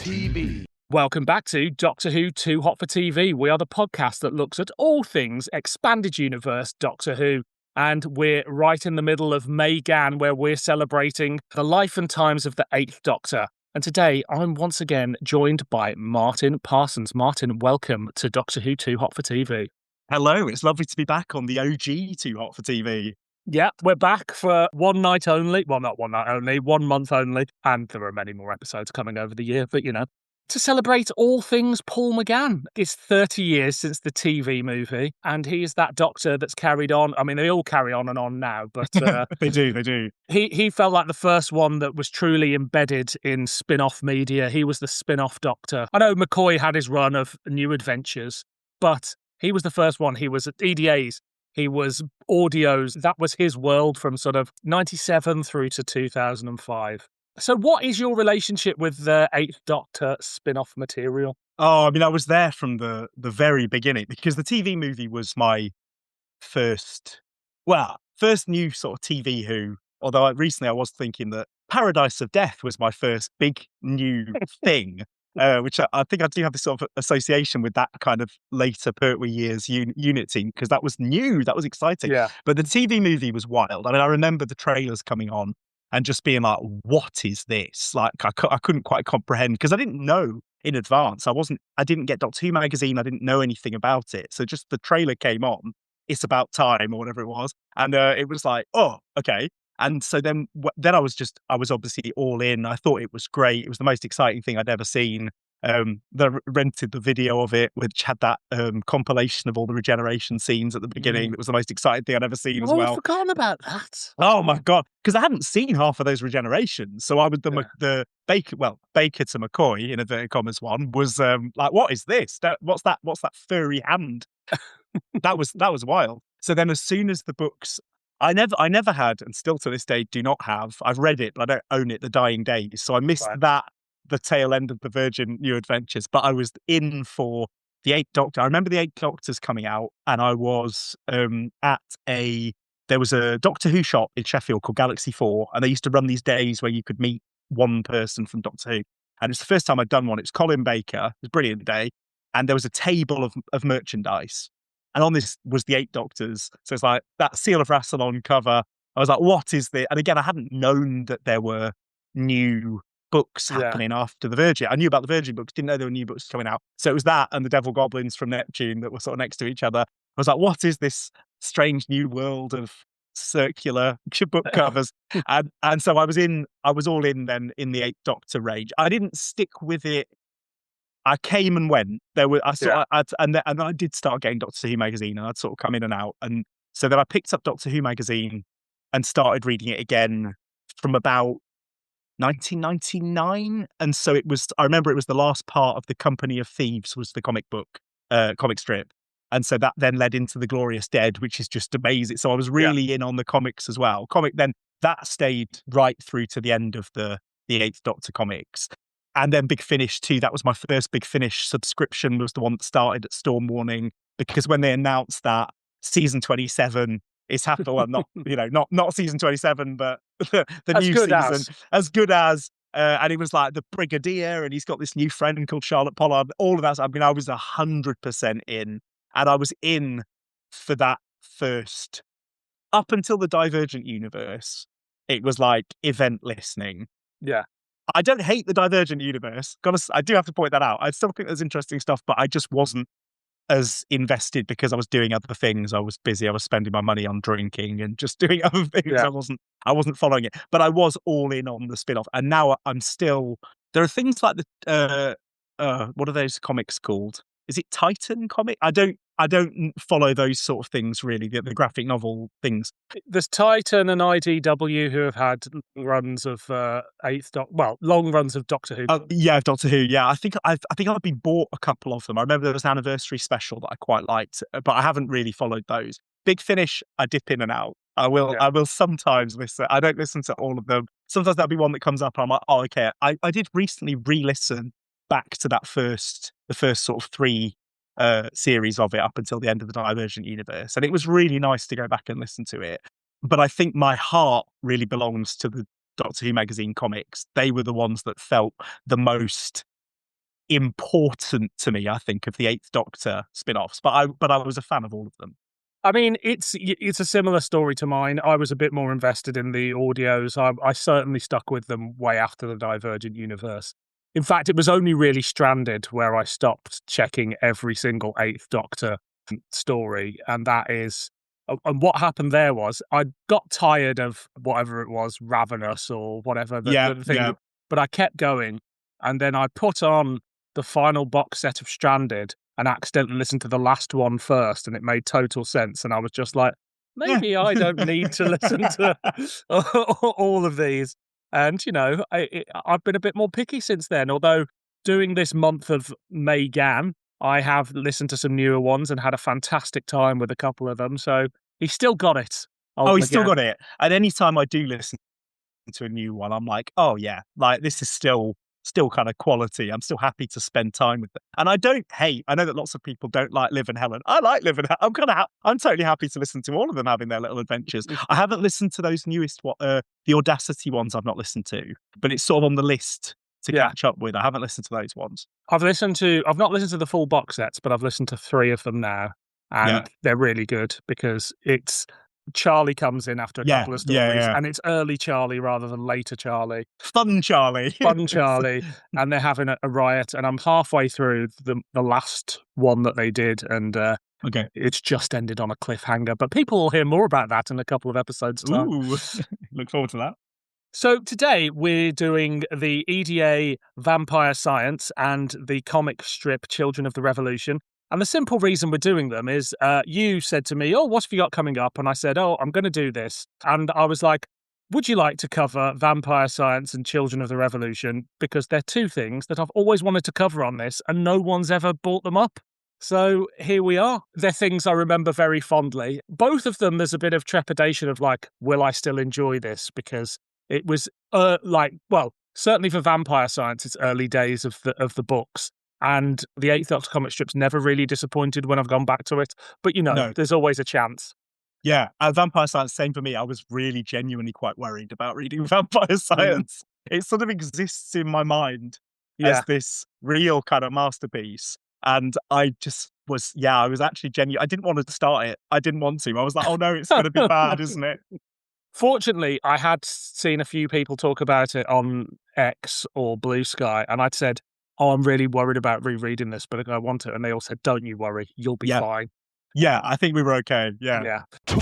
TV. Welcome back to Doctor Who Too Hot for TV. We are the podcast that looks at all things expanded universe Doctor Who. And we're right in the middle of MayGann, where we're celebrating the life and times of the 8th Doctor. And today, I'm once again joined by Martin Parsons. Martin, welcome to Doctor Who Too Hot for TV. Hello, it's lovely to be back on the OG Too Hot for TV. Yeah, we're back for one night only. Well, not one night only, 1 month only. And there are many more episodes coming over the year, but you know, to celebrate all things Paul McGann. It's 30 years since the TV movie, and he is that Doctor that's carried on. I mean, they all carry on and on now, but They do. He felt like the first one that was truly embedded in spin-off media. He was the spin-off Doctor. I know McCoy had his run of New Adventures, but he was the first one. He was at EDAs. He was audios. That was his world from sort of 97 through to 2005. So what is your relationship with the 8th Doctor spin-off material? Oh, I mean, I was there from the very beginning because the TV movie was my first new sort of TV Who. Although recently I was thinking that Paradise of Death was my first big new thing, which I think I do have this sort of association with that kind of later Pertwee years unit team because that was new, that was exciting. Yeah. But the TV movie was wild. I mean, I remember the trailers coming on and just being like, what is this? Like, I couldn't quite comprehend because I didn't know in advance. I didn't get Doctor Who magazine. I didn't know anything about it. So just the trailer came on, It's About Time or whatever it was. And it was like, oh, okay. And so then I was obviously all in. I thought it was great. It was the most exciting thing I'd ever seen. Rented the video of it, which had that compilation of all the regeneration scenes at the beginning. It was the most exciting thing I'd ever seen as well. I've forgotten about that. Oh my God. Because I hadn't seen half of those regenerations. So I was the Baker to McCoy, in inverted commas one, was like, what is this? What's that furry hand? That was wild. So then as soon as the books, I never had, and still to this day do not have, I've read it, but I don't own it, The Dying Days. So I missed that, the tail end of the Virgin New Adventures, but I was in for the 8th Doctor. I remember the 8th Doctor's coming out, and I was there was a Doctor Who shop in Sheffield called Galaxy 4, and they used to run these days where you could meet one person from Doctor Who. And it's the first time I'd done one. It was Colin Baker. It was a brilliant day. And there was a table of merchandise. And on this was the 8 Doctors. So it's like that Seal of Rassilon cover. I was like, what is this? And again, I hadn't known that there were new books happening after the Virgin. I knew about the Virgin books, didn't know there were new books coming out. So it was that and the Devil Goblins from Neptune that were sort of next to each other. I was like, what is this strange new world of circular book covers? and so I was all in then in the 8th Doctor range. I didn't stick with it. I came and went. And I did start getting Doctor Who magazine, and I'd sort of come in and out. And so then I picked up Doctor Who magazine and started reading it again from about 1999. And so I remember it was the last part of The Company of Thieves was the comic strip. And so that then led into The Glorious Dead, which is just amazing. So I was really in on the comics as well. Then that stayed right through to the end of the 8th Doctor comics. And then Big Finish too. That was my first Big Finish subscription, was the one that started at Storm Warning, because when they announced that season 27 is happening, well, not season 27, but the new season, as good as, and it was like the Brigadier, and he's got this new friend called Charlotte Pollard, all of that. I mean, I was 100% in, and I was in for that first, up until the Divergent universe. It was like event listening. Yeah. I don't hate the Divergent universe. I do have to point that out. I still think there's interesting stuff, but I just wasn't as invested because I was doing other things. I was busy. I was spending my money on drinking and just doing other things. Yeah. I wasn't following it, but I was all in on the spin-off. And now I'm still, there are things like the, what are those comics called? Is it Titan comic? I don't follow those sort of things really, the graphic novel things. There's Titan and IDW who have had runs of long runs of Doctor Who. Doctor Who. Yeah, I think I've been bought a couple of them. I remember there was an anniversary special that I quite liked, but I haven't really followed those. Big Finish, I dip in and out. I will sometimes listen. I don't listen to all of them. Sometimes there'll be one that comes up and I'm like, oh, okay. I did recently re-listen back to the first sort of 3 series of it up until the end of the Divergent universe, and it was really nice to go back and listen to it. But I think my heart really belongs to the Doctor Who magazine comics. They were the ones that felt the most important to me, I think, of the Eighth Doctor spin-offs. But I was a fan of all of them. I mean, it's a similar story to mine. I was a bit more invested in the audios. I certainly stuck with them way after the Divergent universe. In fact, it was only really Stranded where I stopped checking every single Eighth Doctor story, and that is. And what happened there was I got tired of whatever it was, Ravenous or whatever Yeah, the thing, yeah. but I kept going, and then I put on the final box set of Stranded and accidentally listened to the last one first, and it made total sense. And I was just like, maybe I don't need to listen to all of these. And, I've been a bit more picky since then. Although doing this month of MayGann, I have listened to some newer ones and had a fantastic time with a couple of them. So he's still got it. Oh, he's still got it. And any time I do listen to a new one, I'm like, oh yeah, like this is still kind of quality. I'm still happy to spend time with it. And I don't hate. I know that lots of people don't like Liv and Helen. I like Liv and Helen. I'm totally happy to listen to all of them having their little adventures. I haven't listened to those newest the Audacity ones. I've not listened to, but it's sort of on the list to catch up with. I haven't listened to those ones. I've not listened to the full box sets, but I've listened to 3 of them now, and they're really good because it's Charlie comes in after a couple of stories, and it's early Charlie rather than later Charlie. Fun Charlie. And they're having a riot, and I'm halfway through the last one that they did, and it's just ended on a cliffhanger. But people will hear more about that in a couple of episodes' time. Ooh, look forward to that. So today we're doing the EDA Vampire Science and the comic strip Children of the Revolution. And the simple reason we're doing them is you said to me, oh, what have you got coming up? And I said, oh, I'm going to do this. And I was like, would you like to cover Vampire Science and Children of the Revolution? Because they're 2 things that I've always wanted to cover on this and no one's ever brought them up. So here we are. They're things I remember very fondly. Both of them, there's a bit of trepidation of like, will I still enjoy this? Because it was certainly for Vampire Science, it's early days of the books. And the Eighth Doctor comic strip's never really disappointed when I've gone back to it. But, there's always a chance. Yeah, Vampire Science, same for me. I was really genuinely quite worried about reading Vampire Science. It sort of exists in my mind as this real kind of masterpiece. And I just was, I was actually genuine. I didn't want to start it. I didn't want to. I was like, oh no, it's going to be bad, isn't it? Fortunately, I had seen a few people talk about it on X or Blue Sky, and I'd said, oh, I'm really worried about rereading this, but I want it. And they all said, don't you worry, you'll be fine. Yeah, I think we were okay. Yeah. Too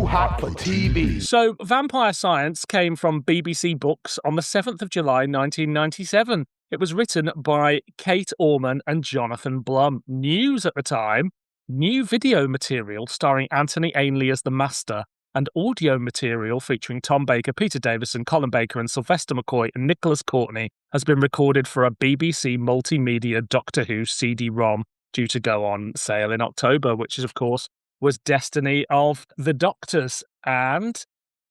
hot for TV. So Vampire Science came from BBC Books on the 7th of July, 1997. It was written by Kate Orman and Jonathan Blum. News at the time, new video material starring Anthony Ainley as the Master, and audio material featuring Tom Baker, Peter Davison, Colin Baker and Sylvester McCoy and Nicholas Courtney has been recorded for a BBC multimedia Doctor Who CD-ROM due to go on sale in October, which is, of course, was Destiny of the Doctors. And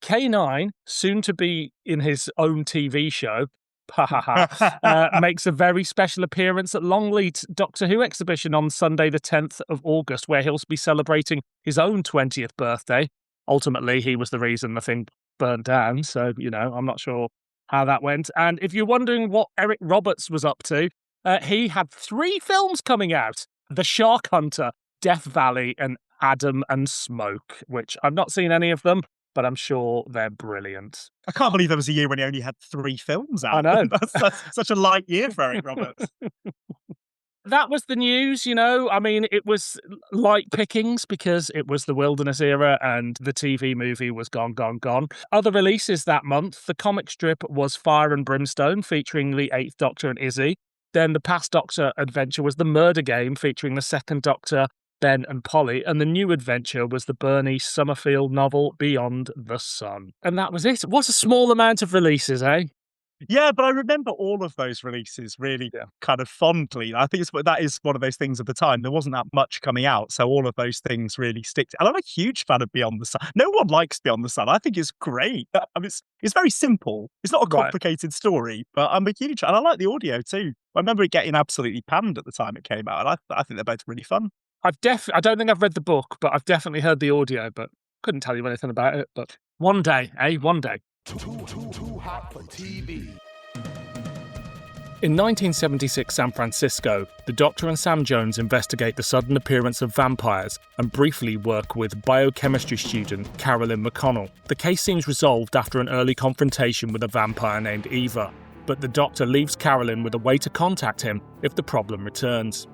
K9, soon to be in his own TV show, makes a very special appearance at Longleat Doctor Who exhibition on Sunday the 10th of August, where he'll be celebrating his own 20th birthday. Ultimately, he was the reason the thing burnt down, so, I'm not sure how that went. And if you're wondering what Eric Roberts was up to, he had 3 films coming out: The Shark Hunter, Death Valley, and Adam and Smoke, which I've not seen any of them, but I'm sure they're brilliant. I can't believe there was a year when he only had 3 films out. I know. That's such a light year for Eric Roberts. That was the news, I mean, it was light pickings because it was the Wilderness era and the TV movie was gone. Other releases that month, the comic strip was Fire and Brimstone featuring the 8th Doctor and Izzy. Then the Past Doctor adventure was The Murder Game featuring the 2nd Doctor, Ben and Polly. And the new adventure was the Bernie Summerfield novel Beyond the Sun. And that was it. What a small amount of releases, eh? Yeah, but I remember all of those releases really kind of fondly. I think that is one of those things at the time. There wasn't that much coming out, so all of those things really stick. And I'm a huge fan of Beyond the Sun. No one likes Beyond the Sun. I think it's great. I mean, it's very simple. It's not a complicated story, but I'm a huge fan. I like the audio too. I remember it getting absolutely panned at the time it came out, and I think they're both really fun. I don't think I've read the book, but I've definitely heard the audio, but couldn't tell you anything about it. But one day, eh? One day. Too hot for TV. In 1976 San Francisco, the Doctor and Sam Jones investigate the sudden appearance of vampires and briefly work with biochemistry student Carolyn McConnell. The case seems resolved after an early confrontation with a vampire named Eva, but the Doctor leaves Carolyn with a way to contact him if the problem returns.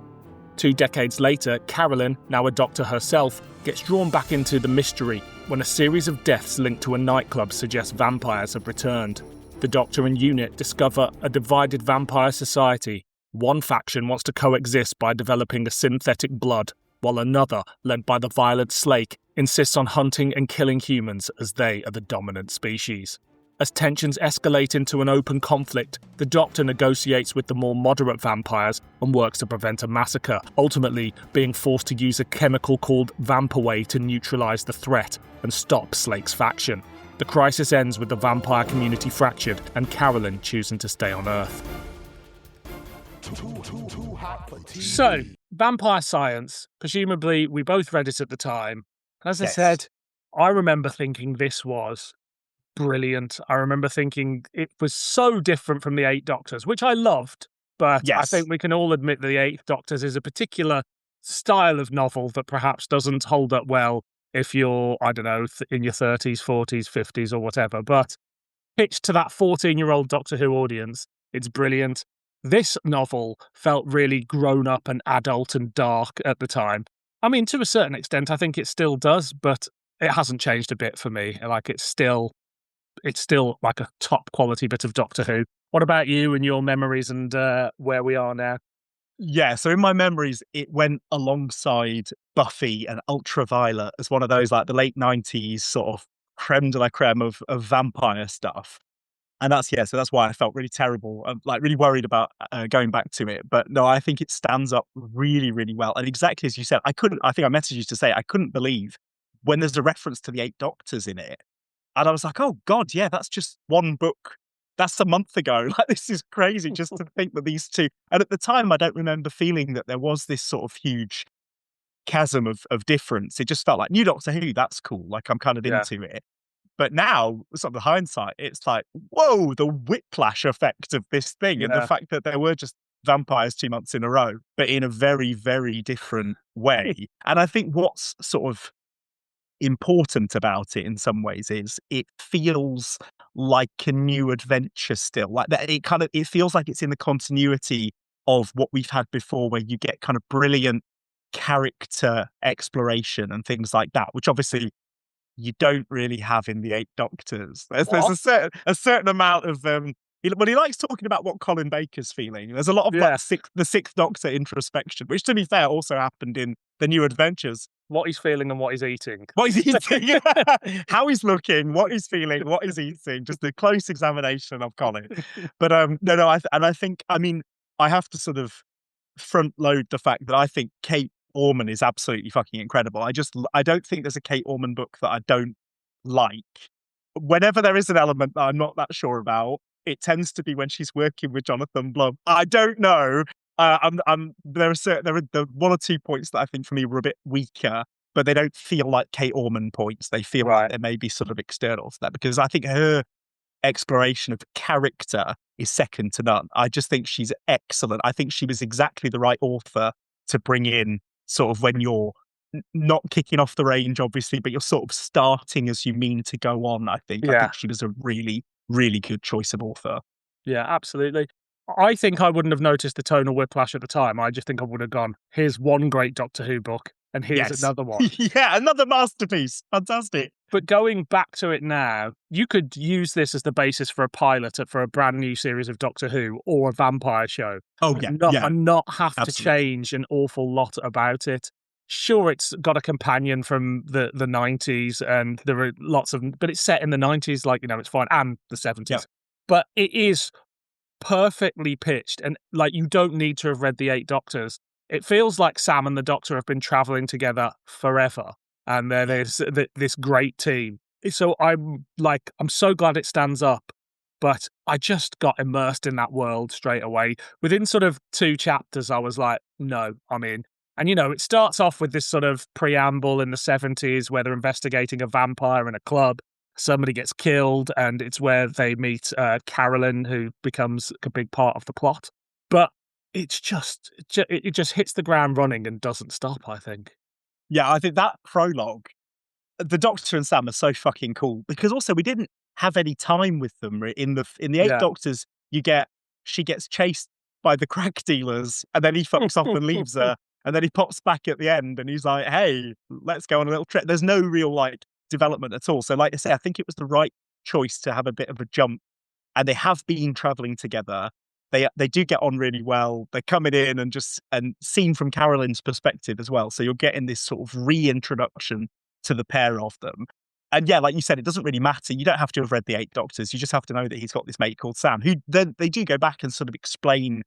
2 decades later, Carolyn, now a doctor herself, gets drawn back into the mystery when a series of deaths linked to a nightclub suggest vampires have returned. The Doctor and Unit discover a divided vampire society. One faction wants to coexist by developing a synthetic blood, while another, led by the violent Slake, insists on hunting and killing humans as they are the dominant species. As tensions escalate into an open conflict, the Doctor negotiates with the more moderate vampires and works to prevent a massacre, ultimately being forced to use a chemical called Vampaway to neutralise the threat and stop Slake's faction. The crisis ends with the vampire community fractured and Carolyn choosing to stay on Earth. So, Vampire Science, presumably we both read it at the time. As I said, I remember thinking this was brilliant. I remember thinking it was so different from the Eight Doctors, which I loved, but I think we can all admit the Eight Doctors is a particular style of novel that perhaps doesn't hold up well if you're, I don't know, in your 30s, 40s, 50s or whatever. But pitched to that 14-year-old Doctor Who audience, it's brilliant. This novel felt really grown up and adult and dark at the time. I mean, to a certain extent, I think it still does, but it hasn't changed a bit for me. Like, it's still like a top quality bit of Doctor Who. What about you and your memories and where we are now? Yeah, so in my memories, it went alongside Buffy and Ultraviolet as one of those, like, the late 90s sort of creme de la creme of vampire stuff. And so that's why I felt really terrible. I'm, like, really worried about going back to it. But no, I think it stands up really, really well. And exactly as you said, I think I messaged you to say, I couldn't believe when there's a reference to the Eight Doctors in it. And I was like, oh God, yeah, that's just one book. That's a month ago. Like, this is crazy just to think that these two. And at the time, I don't remember feeling that there was this sort of huge chasm of difference. It just felt like New Doctor Who, that's cool. Like, I'm kind of into it. But now, sort of hindsight, it's like, whoa, the whiplash effect of this thing. And the fact that there were just vampires 2 months in a row, but in a very, very different way. And I think what's sort of important about it in some ways is it feels like a new adventure still, like that it feels like it's in the continuity of what we've had before, where you get kind of brilliant character exploration and things like that, which obviously you don't really have in the Eight Doctors. There's a certain amount of but he likes talking about what Colin Baker's feeling. There's a lot of like the Sixth Doctor introspection, which, to be fair, also happened in the New Adventures. What he's feeling and what he's eating. What he's eating, how he's looking, what he's feeling, what he's eating. Just a close examination of Colin. But I think, I mean, I have to sort of front load the fact that I think Kate Orman is absolutely fucking incredible. I don't think there's a Kate Orman book that I don't like. Whenever there is an element that I'm not that sure about, it tends to be when she's working with Jonathan Blum. I don't know. There are the one or two points that I think for me were a bit weaker, but they don't feel like Kate Orman points. They feel like they may be sort of external to that, because I think her exploration of character is second to none. I just think she's excellent. I think she was exactly the right author to bring in, sort of when you're not kicking off the range, obviously, but you're sort of starting as you mean to go on. I think she was a really, really good choice of author. Yeah, absolutely. I think I wouldn't have noticed the tonal whiplash at the time. I just think I would have gone, here's one great Doctor Who book, and here's another one. Yeah, another masterpiece. Fantastic. But going back to it now, you could use this as the basis for a pilot for a brand new series of Doctor Who or a vampire show. Oh, yeah. And not have to change an awful lot about it. Sure, it's got a companion from the 90s, and there are lots of, but it's set in the 90s, like, you know, it's fine, and the 70s. Yeah. But it is perfectly pitched, and like, you don't need to have read the Eight Doctors. It feels like Sam and the Doctor have been traveling together forever, and there's this great team. So I'm so glad it stands up, but I just got immersed in that world straight away. Within sort of 2 chapters, I was like, no, I'm in. And, you know, it starts off with this sort of preamble in the 70s where they're investigating a vampire in a club, somebody gets killed, and it's where they meet Carolyn, who becomes a big part of the plot. But it's it just hits the ground running and doesn't stop, I think. Yeah, I think that prologue, the Doctor and Sam are so fucking cool, because also we didn't have any time with them in the Eight Yeah. Doctors. She gets chased by the crack dealers, and then he fucks off and leaves her, and then he pops back at the end, and he's like, "Hey, let's go on a little trip." There's no real like development at all. So, like I say, I think it was the right choice to have a bit of a jump, and they have been traveling together. They do get on really well. They're coming in and seen from Carolyn's perspective as well. So you're getting this sort of reintroduction to the pair of them. And yeah, like you said, it doesn't really matter. You don't have to have read the Eight Doctors. You just have to know that he's got this mate called Sam, who then they do go back and sort of explain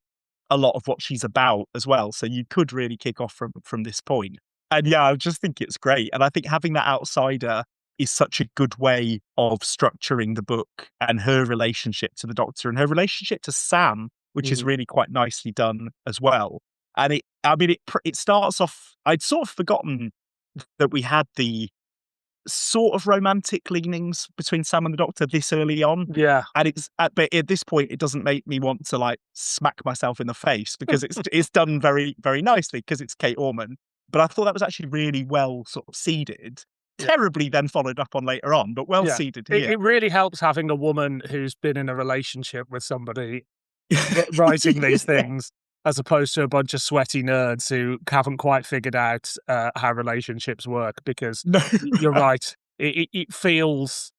a lot of what she's about as well. So you could really kick off from this point. And yeah, I just think it's great. And I think having that outsider is such a good way of structuring the book, and her relationship to the Doctor and her relationship to Sam, which is really quite nicely done as well. And it starts off, I'd sort of forgotten that we had the sort of romantic leanings between Sam and the Doctor this early on. Yeah. And but at this point, it doesn't make me want to like smack myself in the face, because it's done very, very nicely, because it's Kate Orman. But I thought that was actually really well sort of seeded. Yeah. Terribly then followed up on later on, but well seeded here. It really helps having a woman who's been in a relationship with somebody writing these things, as opposed to a bunch of sweaty nerds who haven't quite figured out how relationships work. Because you're right, it feels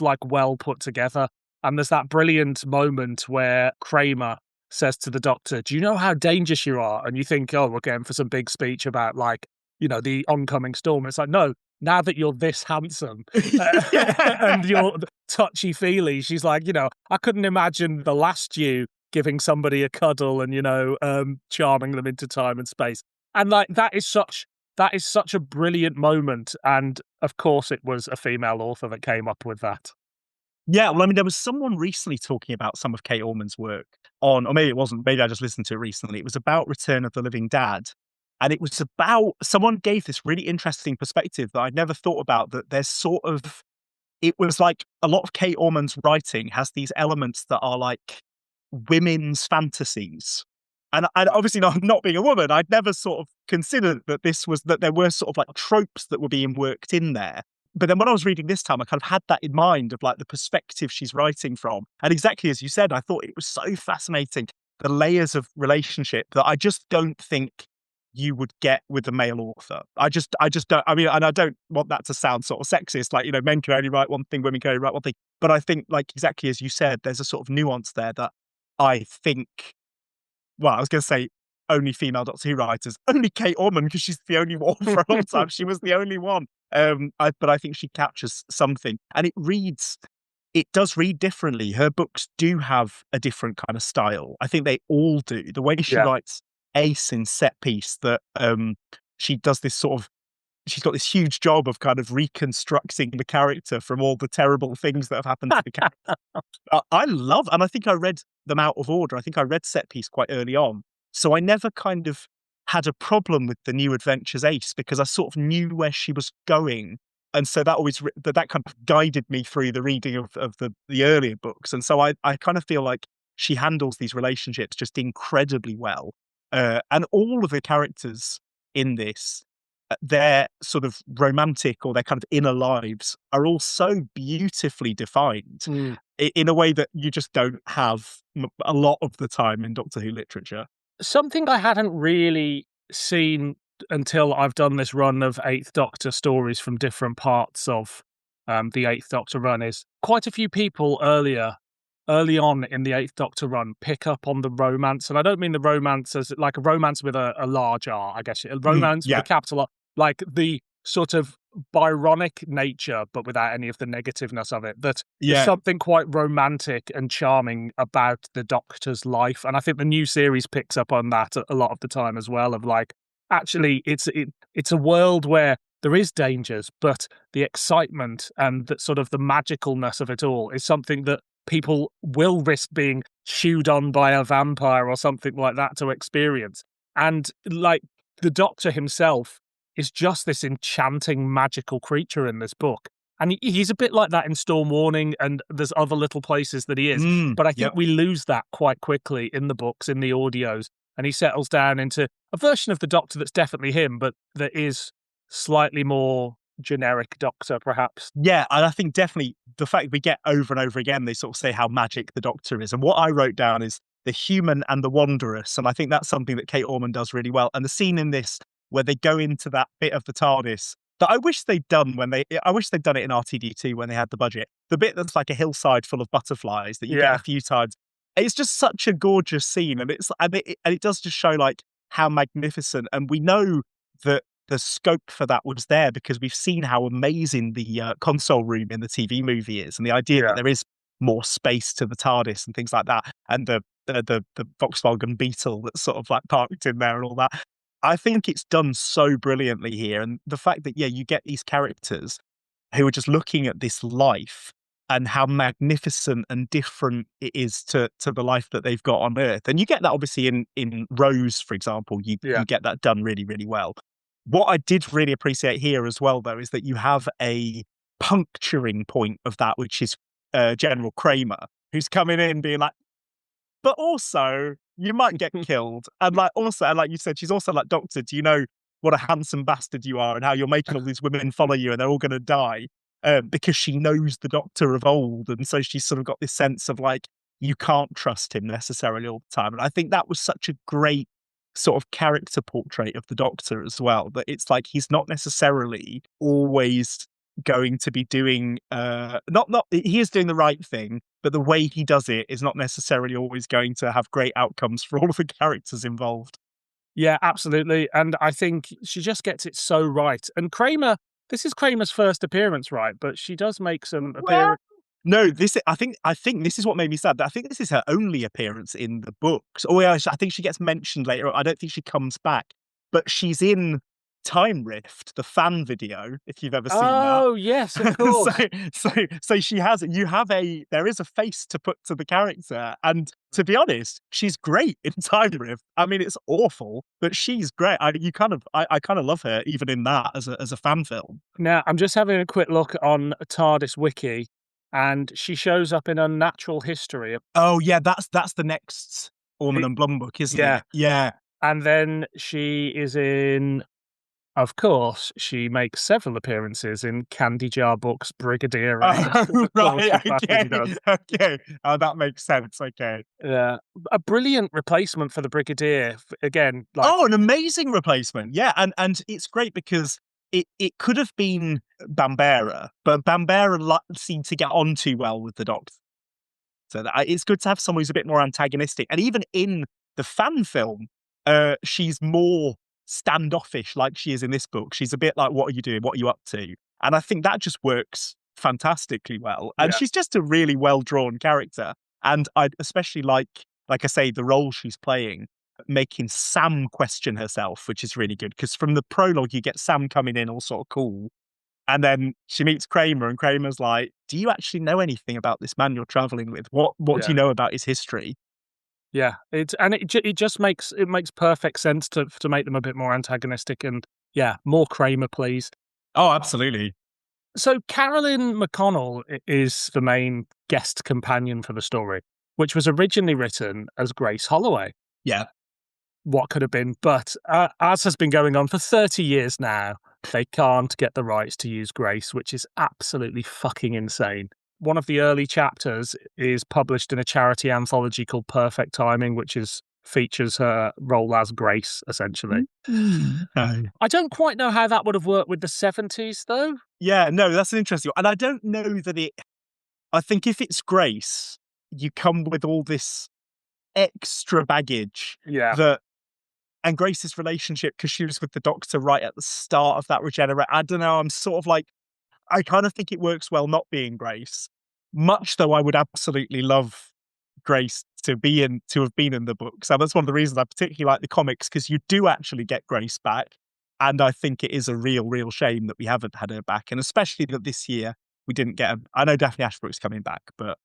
like well put together. And there's that brilliant moment where Kramer says to the Doctor, "Do you know how dangerous you are?" And you think, oh, we're going for some big speech about like, the oncoming storm. It's like, no, now that you're this handsome and you're touchy-feely, she's like, I couldn't imagine the last you giving somebody a cuddle and, charming them into time and space. And like, that is such a brilliant moment. And of course it was a female author that came up with that. Yeah, well, I mean, there was someone recently talking about some of Kate Orman's work or maybe it wasn't, maybe I just listened to it recently. It was about Return of the Living Dad. And it was about, someone gave this really interesting perspective that I'd never thought about, that there's sort of, it was like a lot of Kate Orman's writing has these elements that are like women's fantasies. And obviously not being a woman, I'd never sort of considered that there were sort of like tropes that were being worked in there. But then when I was reading this time, I kind of had that in mind of like the perspective she's writing from. And exactly as you said, I thought it was so fascinating, the layers of relationship that I just don't think you would get with a male author. I just don't, I mean, and I don't want that to sound sort of sexist, like, men can only write one thing, women can only write one thing. But I think, like, exactly as you said, there's a sort of nuance there that I think, well, I was going to say only female Doctor Who writers, only Kate Orman, because she's the only one for a long time. She was the only one. But I think she captures something, and it does read differently. Her books do have a different kind of style. I think they all do. The way she writes Ace in Set Piece, that she does this sort of, she's got this huge job of kind of reconstructing the character from all the terrible things that have happened to the character. I love, and I think I read them out of order. I think I read Set Piece quite early on. So I never kind of had a problem with the New Adventures Ace, because I sort of knew where she was going. And so that always, that kind of guided me through the reading of the earlier books. And so I kind of feel like she handles these relationships just incredibly well. And all of the characters in this, their sort of romantic or their kind of inner lives are all so beautifully defined in a way that you just don't have a lot of the time in Doctor Who literature. Something I hadn't really seen until I've done this run of Eighth Doctor stories from different parts of the Eighth Doctor run is quite a few people early on in the Eighth Doctor run pick up on the romance. And I don't mean the romance as like a romance with a large R, I guess. A romance with a capital R, like the sort of Byronic nature, but without any of the negativeness of it. That there's something quite romantic and charming about the Doctor's life. And I think the new series picks up on that a lot of the time as well, of like, actually, it's a world where there is dangers, but the excitement and that sort of the magicalness of it all is something that people will risk being chewed on by a vampire or something like that to experience. And like the Doctor himself is just this enchanting, magical creature in this book. And he's a bit like that in Storm Warning, and there's other little places that he is. But I think we lose that quite quickly in the books, in the audios, and he settles down into a version of the Doctor that's definitely him, but that is slightly more generic Doctor, perhaps. Yeah, and I think definitely the fact we get over and over again, they sort of say how magic the Doctor is. And what I wrote down is the human and the wondrous. And I think that's something that Kate Orman does really well. And the scene in this where they go into that bit of the TARDIS that I wish they'd done I wish they'd done it in RTD2 when they had the budget. The bit that's like a hillside full of butterflies that you get a few times. It's just such a gorgeous scene. And it does just show like how magnificent. And we know that the scope for that was there because we've seen how amazing the console room in the TV movie is, and the idea that there is more space to the TARDIS and things like that, and the Volkswagen Beetle that's sort of like parked in there and all that. I think it's done so brilliantly here, and the fact that you get these characters who are just looking at this life and how magnificent and different it is to the life that they've got on Earth, and you get that obviously in Rose, for example. You get that done really, really well. What I did really appreciate here as well, though, is that you have a puncturing point of that, which is General Kramer, who's coming in being like, but also you might get killed. And like you said, she's also like, Doctor, do you know what a handsome bastard you are and how you're making all these women follow you and they're all going to die? Because she knows the Doctor of old. And so she's sort of got this sense of like, you can't trust him necessarily all the time. And I think that was such a great sort of character portrait of the Doctor as well, that it's like he's not necessarily always going to be doing he is doing the right thing, but the way he does it is not necessarily always going to have great outcomes for all of the characters involved. Yeah, absolutely. And I think she just gets it so right. And Kramer, this is Kramer's first appearance, right? But she does make some appearance. No, I think this is what made me sad. I think this is her only appearance in the books. Oh yeah, I think she gets mentioned later. I don't think she comes back, but she's in Time Rift, the fan video, if you've ever seen that. Oh yes, of course. so she has. There is a face to put to the character, and to be honest, she's great in Time Rift. I mean, it's awful, but she's great. I kind of love her even in that as a fan film. Now I'm just having a quick look on TARDIS Wiki. And she shows up in Unnatural History. Oh, yeah, that's the next Orman and Blum book, isn't it? Yeah. And then she is in, of course, she makes several appearances in Candy Jar Books Brigadier. Oh, right, okay. Oh, that makes sense, okay. Yeah. A brilliant replacement for the Brigadier, again. An amazing replacement, yeah. And it's great because it could have been Bambera, but Bambera seemed to get on too well with the Doctor. So it's good to have someone who's a bit more antagonistic. And even in the fan film, she's more standoffish like she is in this book. She's a bit like, what are you doing? What are you up to? And I think that just works fantastically well. And she's just a really well-drawn character. And I especially like I say, the role she's playing, making Sam question herself, which is really good. Because from the prologue, you get Sam coming in all sort of cool. And then she meets Kramer, and Kramer's like, do you actually know anything about this man you're traveling with? What do you know about his history? Yeah, it just makes perfect sense to make them a bit more antagonistic, and more Kramer, please. Oh, absolutely. So Carolyn McConnell is the main guest companion for the story, which was originally written as Grace Holloway. Yeah. What could have been, but as has been going on for 30 years now, they can't get the rights to use Grace, which is absolutely fucking insane. One of the early chapters is published in a charity anthology called Perfect Timing, which features her role as Grace, essentially. I don't quite know how that would have worked with the 70s, though. Yeah, no, that's an interesting one. And I don't know that I think if it's Grace, you come with all this extra baggage and Grace's relationship, because she was with the Doctor right at the start of that regenerate. I don't know. I'm sort of like, I kind of think it works well not being Grace. Much though I would absolutely love Grace to have been in the books. And that's one of the reasons I particularly like the comics, because you do actually get Grace back. And I think it is a real shame that we haven't had her back. And especially that this year we didn't get her. I know Daphne Ashbrook's coming back, but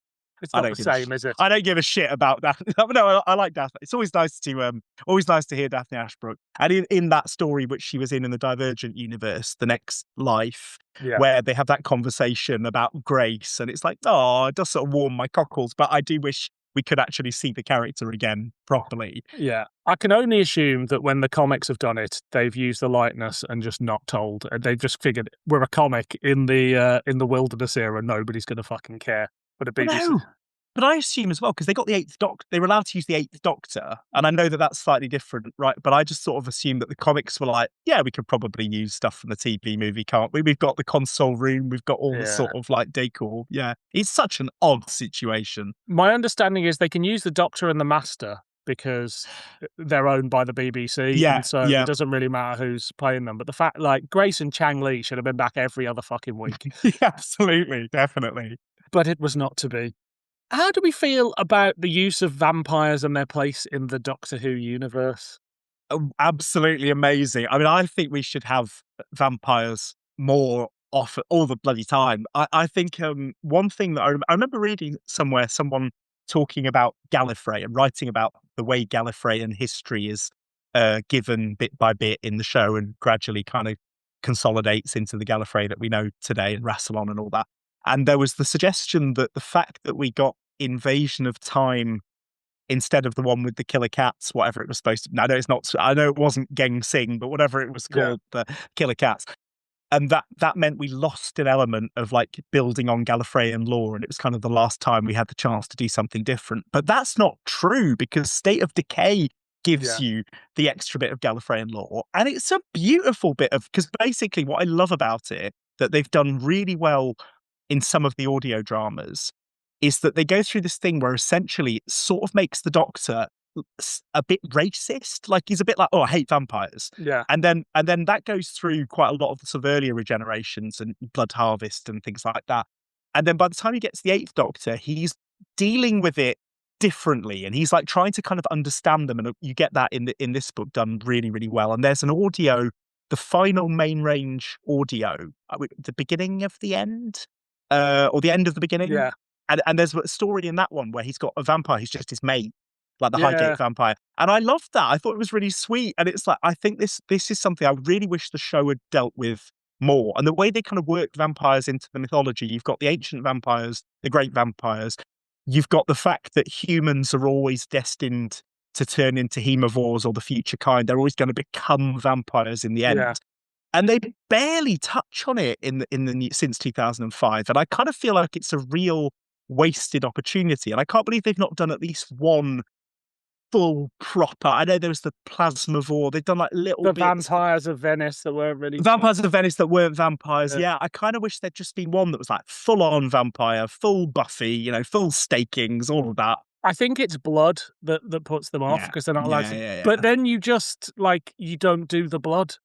It's I not don't the give a same, is it? I don't give a shit about that. No, I like Daphne. It's always nice to hear Daphne Ashbrook. And in that story which she was in the Divergent universe, The Next Life, Yeah. where they have that conversation about Grace, and it's like, oh, it does sort of warm my cockles, but I do wish we could actually see the character again properly. Yeah. I can only assume that when the comics have done it, they've used the likeness and just not told. They've just figured we're a comic in the wilderness era. Nobody's going to fucking care. But a BBC. No. But I assume as well, because they got the Eighth Doctor, they were allowed to use the Eighth Doctor, and I know that that's slightly different, right? But I just sort of assumed that the comics were like, yeah, we could probably use stuff from the TV movie, can't we? We've got the console room, we've got all the sort of like decor. Yeah, it's such an odd situation. My understanding is they can use the Doctor and the Master because they're owned by the BBC, Yeah, and so yeah. it doesn't really matter who's playing them. But the fact, like, Grace and Chang Li should have been back every other fucking week. Yeah, absolutely, definitely. But it was not to be. How do we feel about the use of vampires and their place in the Doctor Who universe? Oh, absolutely amazing. I mean, I think we should have vampires more often, all the bloody time. I think one thing that I remember reading somewhere, someone talking about Gallifrey and writing about the way Gallifreyan history is given bit by bit in the show and gradually kind of consolidates into the Gallifrey that we know today and Rassilon and all that. And there was the suggestion that the fact that we got Invasion of Time instead of the one with the killer cats, whatever it was supposed to be. I know it's not, I know it wasn't Geng Sing, but whatever it was called, the killer cats. And that meant we lost an element of like building on Gallifreyan lore. And it was kind of the last time we had the chance to do something different. But that's not true, because State of Decay gives you the extra bit of Gallifreyan lore. And it's a beautiful bit of, because basically what I love about it, that they've done really well in some of the audio dramas, is that they go through this thing where essentially it sort of makes the Doctor a bit racist. Like he's a bit like, oh, I hate vampires. Yeah. And then that goes through quite a lot of the sort of earlier regenerations and Blood Harvest and things like that. And then by the time he gets the Eighth Doctor, he's dealing with it differently, and he's like trying to kind of understand them. And you get that in this book done really, really well. And there's an audio, the final main range audio, the beginning of the end, or the end of the beginning. Yeah. And there's a story in that one where he's got a vampire who's just his mate, like the Highgate vampire. And I loved that. I thought it was really sweet. And it's like, I think this is something I really wish the show had dealt with more. And the way they kind of work vampires into the mythology, you've got the ancient vampires, the great vampires. You've got the fact that humans are always destined to turn into hemovores or the future kind. They're always going to become vampires in the end. Yeah. And they barely touch on it in the since 2005. And I kind of feel like it's a real wasted opportunity. And I can't believe they've not done at least one full proper. I know there was the Plasmavore. They've done like little The bits. Vampires of Venice that weren't really Vampires of Venice that weren't vampires. Yeah, I kind of wish there'd just been one that was like full on vampire, full Buffy, full stakings, all of that. I think it's blood that puts them off, because they're not allowed to. Yeah. But then you just you don't do the blood.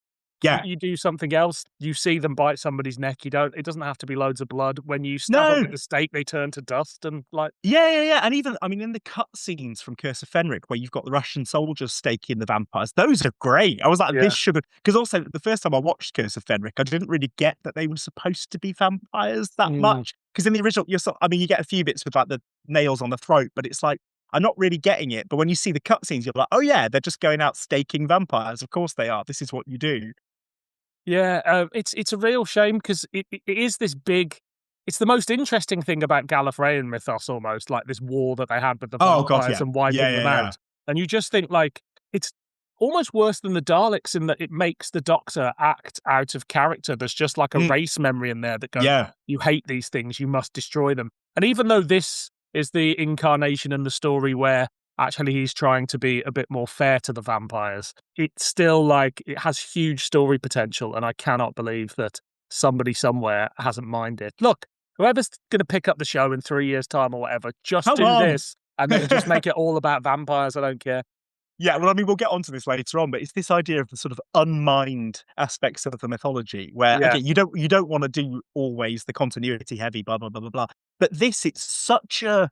Yeah. You do something else. You see them bite somebody's neck. It doesn't have to be loads of blood. When you stab them with the stake, they turn to dust and Yeah. And even, I mean, in the cutscenes from Curse of Fenric, where you've got the Russian soldiers staking the vampires, those are great. I was like, this should have, because also the first time I watched Curse of Fenric, I didn't really get that they were supposed to be vampires that much. Because in the original, you get a few bits with like the nails on the throat, but it's like, I'm not really getting it. But when you see the cutscenes, you're like, oh yeah, they're just going out staking vampires. Of course they are. This is what you do. Yeah, it's a real shame, because it is this big. It's the most interesting thing about Gallifreyan mythos, almost like this war that they had with the vampires and wiping them out. And you just think it's almost worse than the Daleks in that it makes the Doctor act out of character. There's just like a race memory in there that goes, you hate these things, you must destroy them. And even though this is the incarnation in the story where actually he's trying to be a bit more fair to the vampires, it's still it has huge story potential, and I cannot believe that somebody somewhere hasn't minded. Look, whoever's going to pick up the show in 3 years' time or whatever, just do this and then just make it all about vampires. I don't care. Yeah, well, I mean, we'll get onto this later on, but it's this idea of the sort of unmined aspects of the mythology where, again, you don't want to do always the continuity heavy, blah, blah, blah, blah, blah. But this, it's such a...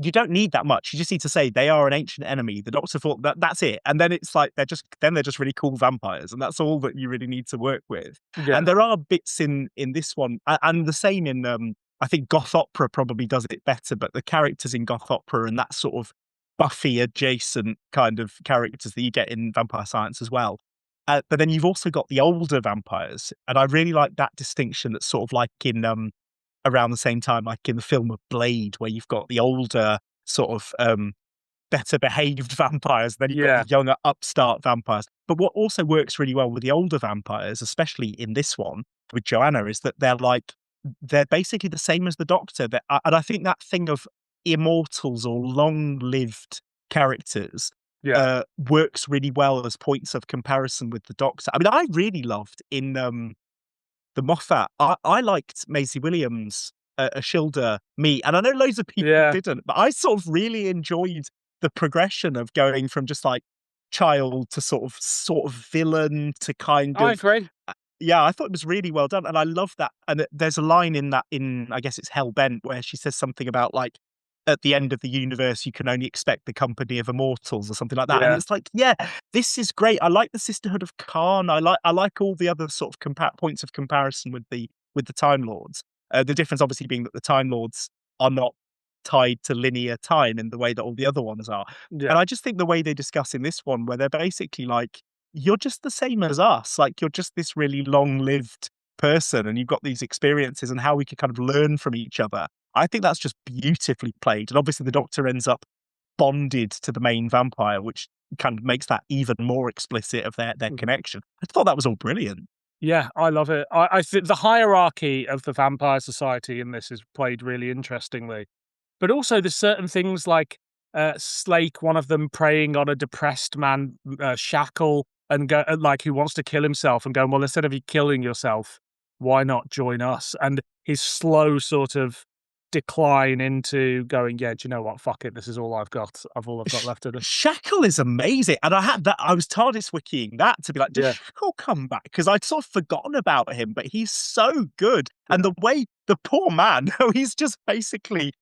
You don't need that much. You just need to say they are an ancient enemy. The Doctor thought that's it. And then it's like they're just really cool vampires. And that's all that you really need to work with. Yeah. And there are bits in this one, and the same in I think goth opera probably does it better, but the characters in goth opera and that sort of Buffy adjacent kind of characters that you get in Vampire Science as well. But then you've also got the older vampires, and I really like that distinction. That's sort of like in around the same time, like in the film of Blade, where you've got the older sort of better behaved vampires, then you've got the younger upstart vampires. But what also works really well with the older vampires, especially in this one with Joanna, is that they're basically the same as the Doctor. And I think that thing of immortals or long-lived characters works really well as points of comparison with the Doctor. I mean, I really loved in the Moffat. I liked Maisie Williams, Ashilda, me, and I know loads of people didn't, but I sort of really enjoyed the progression of going from just like child to sort of villain to kind of. I agree. Yeah, I thought it was really well done, and I love that. And there's a line in I guess it's Hellbent, where she says something about like, at the end of the universe, you can only expect the company of immortals or something like that. And it's like, yeah, this is great. I like the Sisterhood of Khan. I like all the other sort of points of comparison with the Time Lords. The difference obviously being that the Time Lords are not tied to linear time in the way that all the other ones are. Yeah. And I just think the way they discuss in this one, where they're basically like, you're just the same as us. Like, you're just this really long-lived person, and you've got these experiences, and how we can kind of learn from each other. I think that's just beautifully played. And obviously the Doctor ends up bonded to the main vampire, which kind of makes that even more explicit of their connection. I thought that was all brilliant. Yeah, I love it. I think the hierarchy of the Vampire Society in this is played really interestingly. But also there's certain things like Slake, one of them preying on a depressed man, Shackle, and like who wants to kill himself, and going, well, instead of you killing yourself, why not join us? And his slow sort of decline into going, yeah, do you know what? Fuck it. This is all I've got. All I've got left of it. Shackle is amazing. And I was TARDIS wikiing that to be like, does Shackle come back? Because I'd sort of forgotten about him, but he's so good. And the way the poor man, he's just basically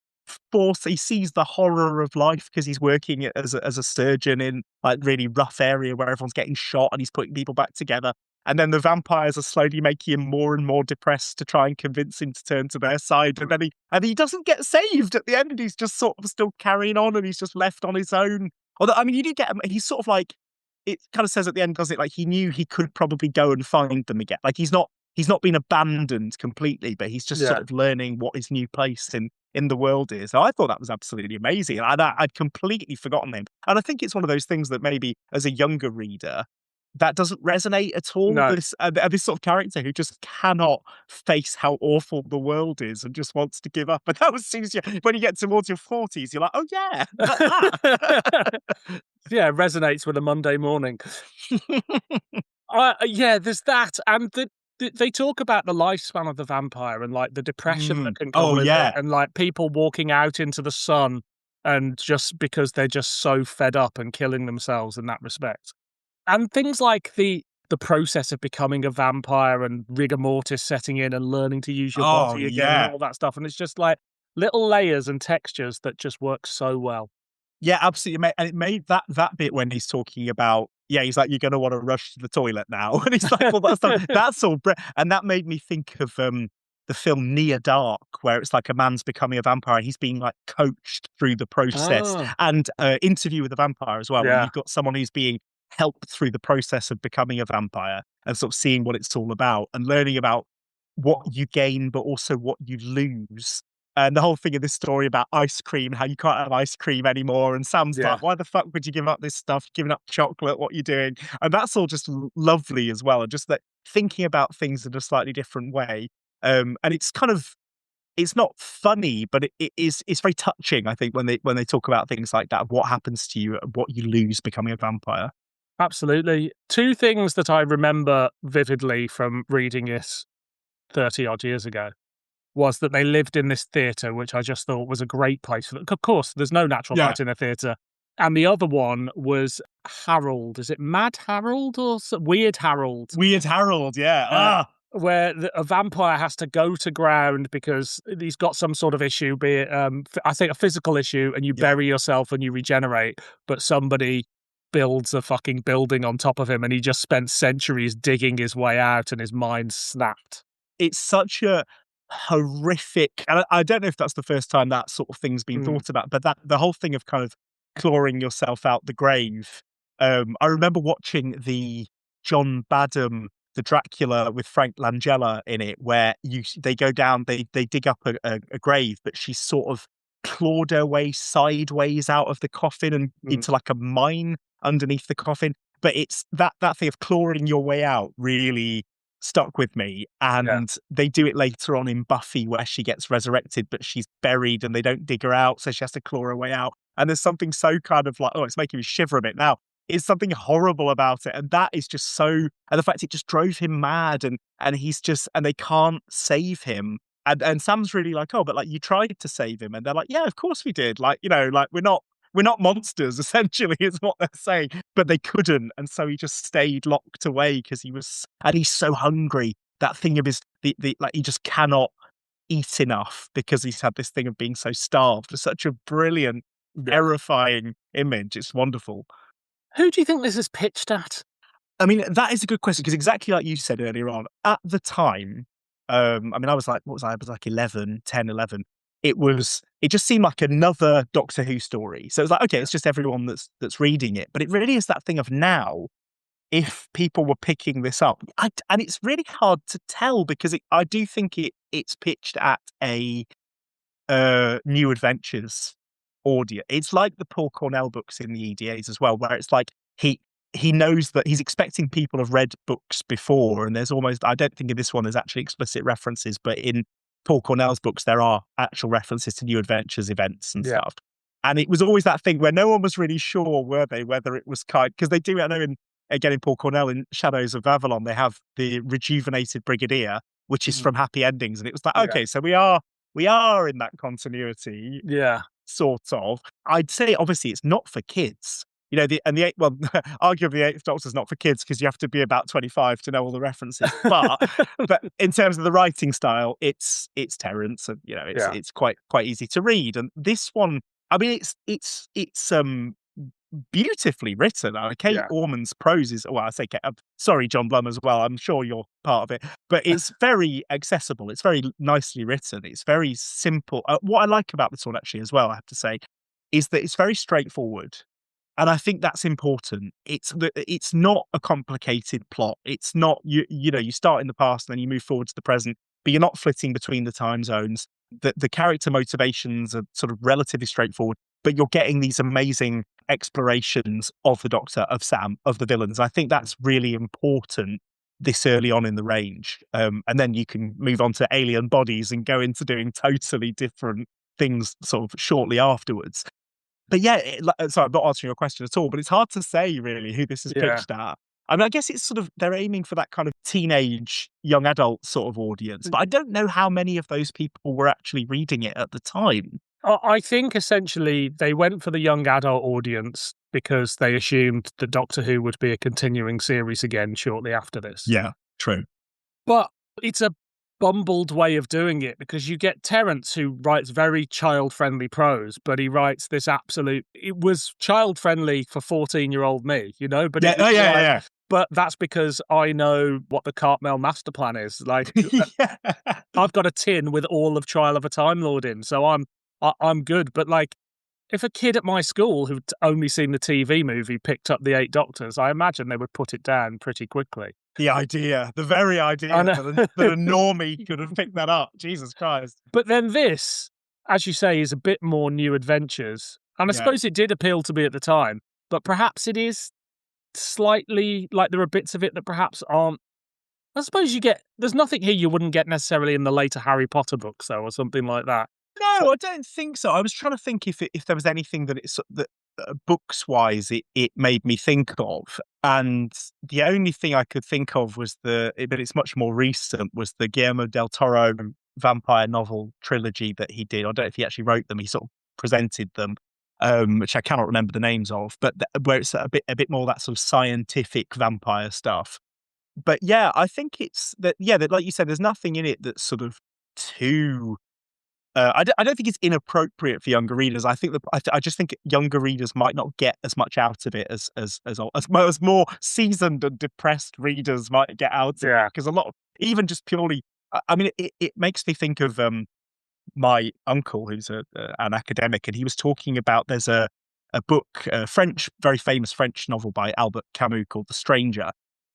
he sees the horror of life because he's working as a surgeon in like really rough area where everyone's getting shot, and he's putting people back together. And then the vampires are slowly making him more and more depressed to try and convince him to turn to their side. And then he doesn't get saved at the end. He's just sort of still carrying on, and he's just left on his own. Although, I mean, you do get him. He's sort of like, it kind of says at the end, does it? Like, he knew he could probably go and find them again. Like, he's not been abandoned completely, but he's just sort of learning what his new place in the world is. So I thought that was absolutely amazing. And I'd completely forgotten him. And I think it's one of those things that maybe as a younger reader, that doesn't resonate at all. No. This sort of character who just cannot face how awful the world is and just wants to give up. And that was when you get towards your 40s, you're like, oh yeah. Yeah, it resonates with a Monday morning. There's that. And they talk about the lifespan of the vampire and like the depression that can come with it, and like people walking out into the sun and just because they're just so fed up and killing themselves in that respect. And things like the process of becoming a vampire and rigor mortis setting in and learning to use your body again and all that stuff. And it's just like little layers and textures that just work so well. Yeah, absolutely. And it made that bit when he's talking about, he's like, you're going to want to rush to the toilet now. And he's like, well, that's all. And that made me think of the film Near Dark, where it's like a man's becoming a vampire and he's being like coached through the process. And Interview with a Vampire as well, where you've got someone who's being helped through the process of becoming a vampire and sort of seeing what it's all about and learning about what you gain, but also what you lose. And the whole thing of this story about ice cream, how you can't have ice cream anymore. And Sam's like, why the fuck would you give up this stuff? Giving up chocolate, what are you doing? And that's all just lovely as well. And just that thinking about things in a slightly different way. And it's kind of, it's not funny, but it's very touching, I think, when they talk about things like that, what happens to you, what you lose becoming a vampire. Absolutely. Two things that I remember vividly from reading it 30 odd years ago was that they lived in this theatre, which I just thought was a great place for them. Of course, there's no natural light in a theatre. And the other one was Harold. Is it Mad Harold or Weird Harold? Weird Harold, yeah. Where a vampire has to go to ground because he's got some sort of issue, be it, I think, a physical issue, and you bury yourself and you regenerate, but somebody builds a fucking building on top of him and he just spent centuries digging his way out and his mind snapped. It's such a horrific. And I don't know if that's the first time that sort of thing's been thought about, but that the whole thing of kind of clawing yourself out the grave. I remember watching the John Badham, the Dracula with Frank Langella in it, where they go down, they dig up a grave, but she's sort of clawed her way sideways out of the coffin and into like a mine underneath the coffin. But it's that thing of clawing your way out really stuck with me. And they do it later on in Buffy where she gets resurrected, but she's buried and they don't dig her out, so she has to claw her way out. And there's something so kind of like, oh, it's making me shiver a bit now. It's something horrible about it. And that is just so, and the fact it just drove him mad, and he's just, and they can't save him. And Sam's really like, oh, but like you tried to save him. And they're like, yeah, of course we did. Like, you know, like we're not monsters, essentially, is what they're saying. But they couldn't. And so he just stayed locked away because he's so hungry. That thing of his, like, he just cannot eat enough because he's had this thing of being so starved. It's such a brilliant, terrifying image. It's wonderful. Who do you think this is pitched at? I mean, that is a good question because exactly like you said earlier on, at the time, I mean, I was like, what was I? I was like 11. It just seemed like another Doctor Who story. So it's like, okay, it's just everyone that's reading it. But it really is that thing of now, if people were picking this up, and it's really hard to tell because I do think it's pitched at a New Adventures audience. It's like the Paul Cornell books in the EDAs as well, where it's like he knows that he's expecting people have read books before, and there's almost, I don't think in this one there's actually explicit references, but in Paul Cornell's books there are actual references to New Adventures events and stuff. And it was always that thing where no one was really sure, were they, whether it was kind, because they do, I know in Paul Cornell in Shadows of Avalon, they have the rejuvenated Brigadier, which is from Happy Endings, and it was like, okay, so we are in that continuity. Yeah. Sort of. I'd say obviously it's not for kids. You know, arguably the Eighth Doctor's not for kids because you have to be about 25 to know all the references. But in terms of the writing style, it's Terence, and you know, it's quite easy to read. And this one, I mean, it's beautifully written. Kate Orman's prose is, well, I say Kate, sorry, John Blum as well. I'm sure you're part of it, but it's very accessible. It's very nicely written. It's very simple. What I like about this one, actually, as well, I have to say, is that it's very straightforward. And I think that's important. It's not a complicated plot. It's not, you know, you start in the past and then you move forward to the present, but you're not flitting between the time zones. The character motivations are sort of relatively straightforward, but you're getting these amazing explorations of the Doctor, of Sam, of the villains. I think that's really important this early on in the range. And then you can move on to alien bodies and go into doing totally different things sort of shortly afterwards. But yeah, sorry, I'm not answering your question at all, but it's hard to say really who this is pitched at. I mean, I guess it's sort of, they're aiming for that kind of teenage, young adult sort of audience, but I don't know how many of those people were actually reading it at the time. I think essentially they went for the young adult audience because they assumed that Doctor Who would be a continuing series again shortly after this. Yeah, true. But it's a bumbled way of doing it because you get Terence, who writes very child-friendly prose, but he writes this it was child-friendly for 14-year-old me, you know? But But that's because I know what the Cartmel master plan is. Like, I've got a tin with all of Trial of a Time Lord in, so I'm good. But like, if a kid at my school who'd only seen the TV movie picked up the 8 Doctors, I imagine they would put it down pretty quickly. The very idea that a normie could have picked that up. Jesus Christ. But then this, as you say, is a bit more New Adventures. And I suppose it did appeal to me at the time, but perhaps it is slightly, like there are bits of it that perhaps aren't. I suppose there's nothing here you wouldn't get necessarily in the later Harry Potter books, though, or something like that. No, I don't think so. I was trying to think if there was anything that books wise it made me think of, and the only thing I could think of was but it's much more recent, was the Guillermo del Toro vampire novel trilogy that he did. I don't know if he actually wrote them. He sort of presented them, which I cannot remember the names of, but where it's a bit more that sort of scientific vampire stuff. But yeah, I think it's that like you said, there's nothing in it that's sort of too. I don't think it's inappropriate for younger readers. I think I just think younger readers might not get as much out of it as more seasoned and depressed readers might get out of it. Because a lot of, even just purely I mean, it makes me think of my uncle, who's an academic, and he was talking about there's a book, a very famous French novel by Albert Camus called The Stranger.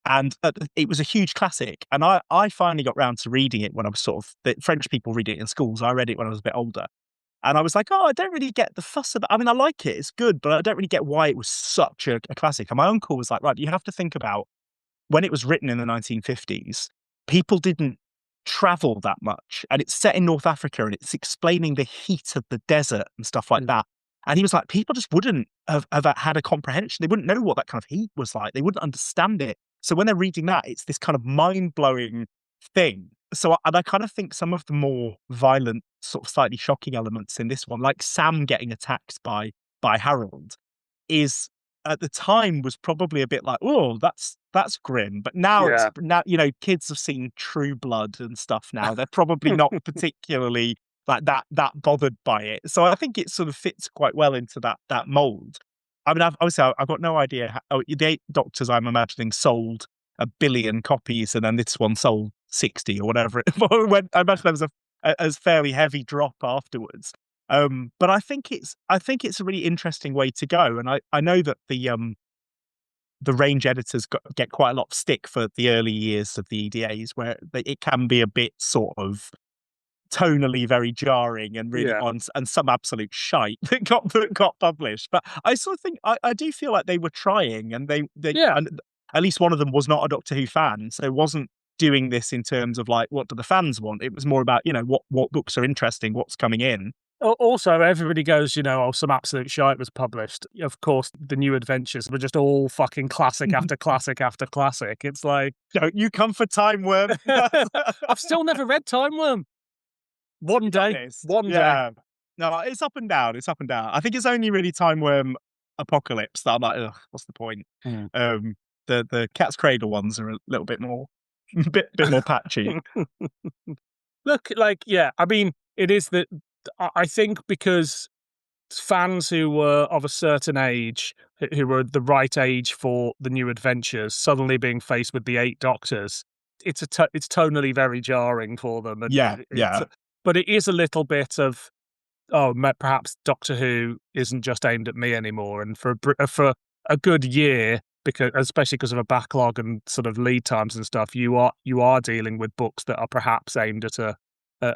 And it was a huge classic. And I finally got round to reading it when I was the French people read it in schools. I read it when I was a bit older. And I was like, oh, I don't really get the fuss about. I mean, I like it; it's good, but I don't really get why it was such a classic. And my uncle was like, right, you have to think about when it was written in the 1950s. People didn't travel that much, and it's set in North Africa, and it's explaining the heat of the desert and stuff like that. And he was like, people just wouldn't have had a comprehension. They wouldn't know what that kind of heat was like. They wouldn't understand it. So when they're reading that, it's this kind of mind blowing thing. So, and I kind of think some of the more violent, sort of slightly shocking elements in this one, like Sam getting attacked by Harold, is at the time was probably a bit like, oh, that's grim. But now Yeah. now kids have seen True Blood and stuff. Now they're probably not particularly like that bothered by it. So I think it sort of fits quite well into that mold. I mean, I've got no idea how the Eight Doctors, I'm imagining, sold 1 billion copies, and then this one sold 60 or whatever. I imagine there was a fairly heavy drop afterwards. But I think it's a really interesting way to go, and I know that the range editors get quite a lot of stick for the early years of the EDAs, where it can be a bit sort of tonally very jarring and really and some absolute shite that got published. But I sort of think I do feel like they were trying, and they and at least one of them was not a Doctor Who fan, so wasn't doing this in terms of like, what do the fans want? It was more about, what books are interesting, what's coming in. Also, everybody goes, oh, some absolute shite was published. Of course, the New Adventures were just all fucking classic after classic after classic. It's like, don't you come for Time Worm? I've still never read Time Worm. One day. No, it's up and down. It's up and down. I think it's only really Time Worm Apocalypse that I'm like, ugh, what's the point? The Cat's Cradle ones are a little bit more, bit more patchy. Look, I mean, it is that I think because fans who were of a certain age, who were the right age for the New Adventures, suddenly being faced with the Eight Doctors, it's tonally very jarring for them. And but it is a little bit of, perhaps Doctor Who isn't just aimed at me anymore. And for a good year, especially because of a backlog and sort of lead times and stuff, you are dealing with books that are perhaps aimed at a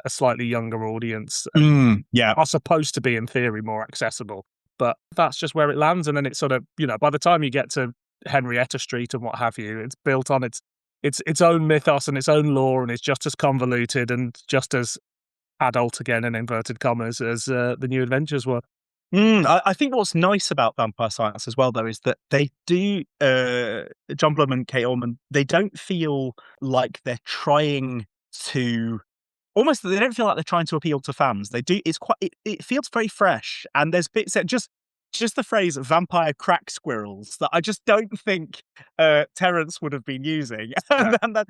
slightly younger audience. Are supposed to be, in theory, more accessible. But that's just where it lands. And then it's sort of, by the time you get to Henrietta Street and what have you, it's built on its own mythos and its own lore, and it's just as convoluted and just as adult, again, in inverted commas, as the New Adventures were. I think what's nice about Vampire Science as well, though, is that they do, John Blum and Kate Orman, they don't feel like they're trying to, almost, they don't feel like they're trying to appeal to fans. They do, it feels very fresh, and there's bits that just the phrase vampire crack squirrels that I just don't think Terence would have been using. But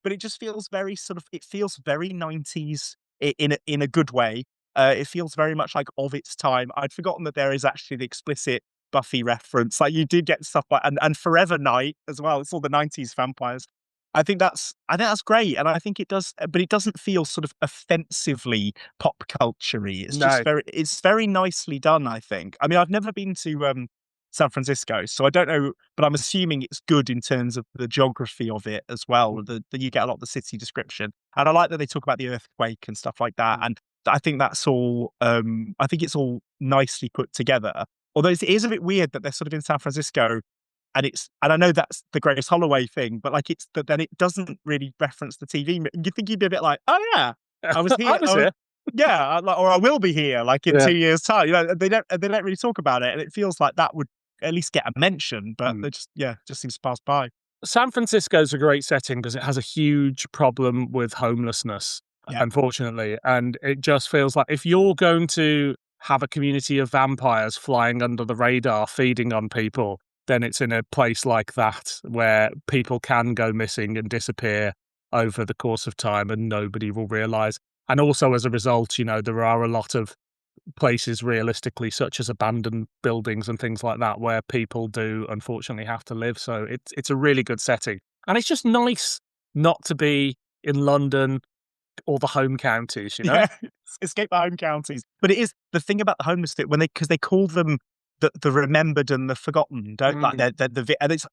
it just feels very it feels very 90s in a good way. It feels very much like of its time. I'd forgotten that there is actually the explicit Buffy reference. Like, you did get stuff like and Forever Night as well. It's all the 90s vampires. I think that's great, and I think it does, but it doesn't feel sort of offensively pop culture-y. It's very nicely done, I think. I mean, I've never been to San Francisco, so I don't know, but I'm assuming it's good in terms of the geography of it as well. You get a lot of the city description, and I like that they talk about the earthquake and stuff like that. And I think that's all. I think it's all nicely put together. Although it is a bit weird that they're sort of in San Francisco. And I know that's the Grace Holloway thing, but then it doesn't really reference the TV. You think you'd be a bit like, oh yeah, I was here. Here. Yeah, or I will be here, like in 2 years' time. They don't really talk about it, and it feels like that would at least get a mention, but they just seems to pass by. San Francisco's a great setting because it has a huge problem with homelessness, unfortunately, and it just feels like if you're going to have a community of vampires flying under the radar, feeding on people, then it's in a place like that where people can go missing and disappear over the course of time and nobody will realise. And also, as a result, there are a lot of places realistically, such as abandoned buildings and things like that, where people do unfortunately have to live. So it's a really good setting. And it's just nice not to be in London all the home counties, you know? Yeah, escape the home counties. But it is the thing about the homeless bit when because they call them the remembered and the forgotten, don't like and it's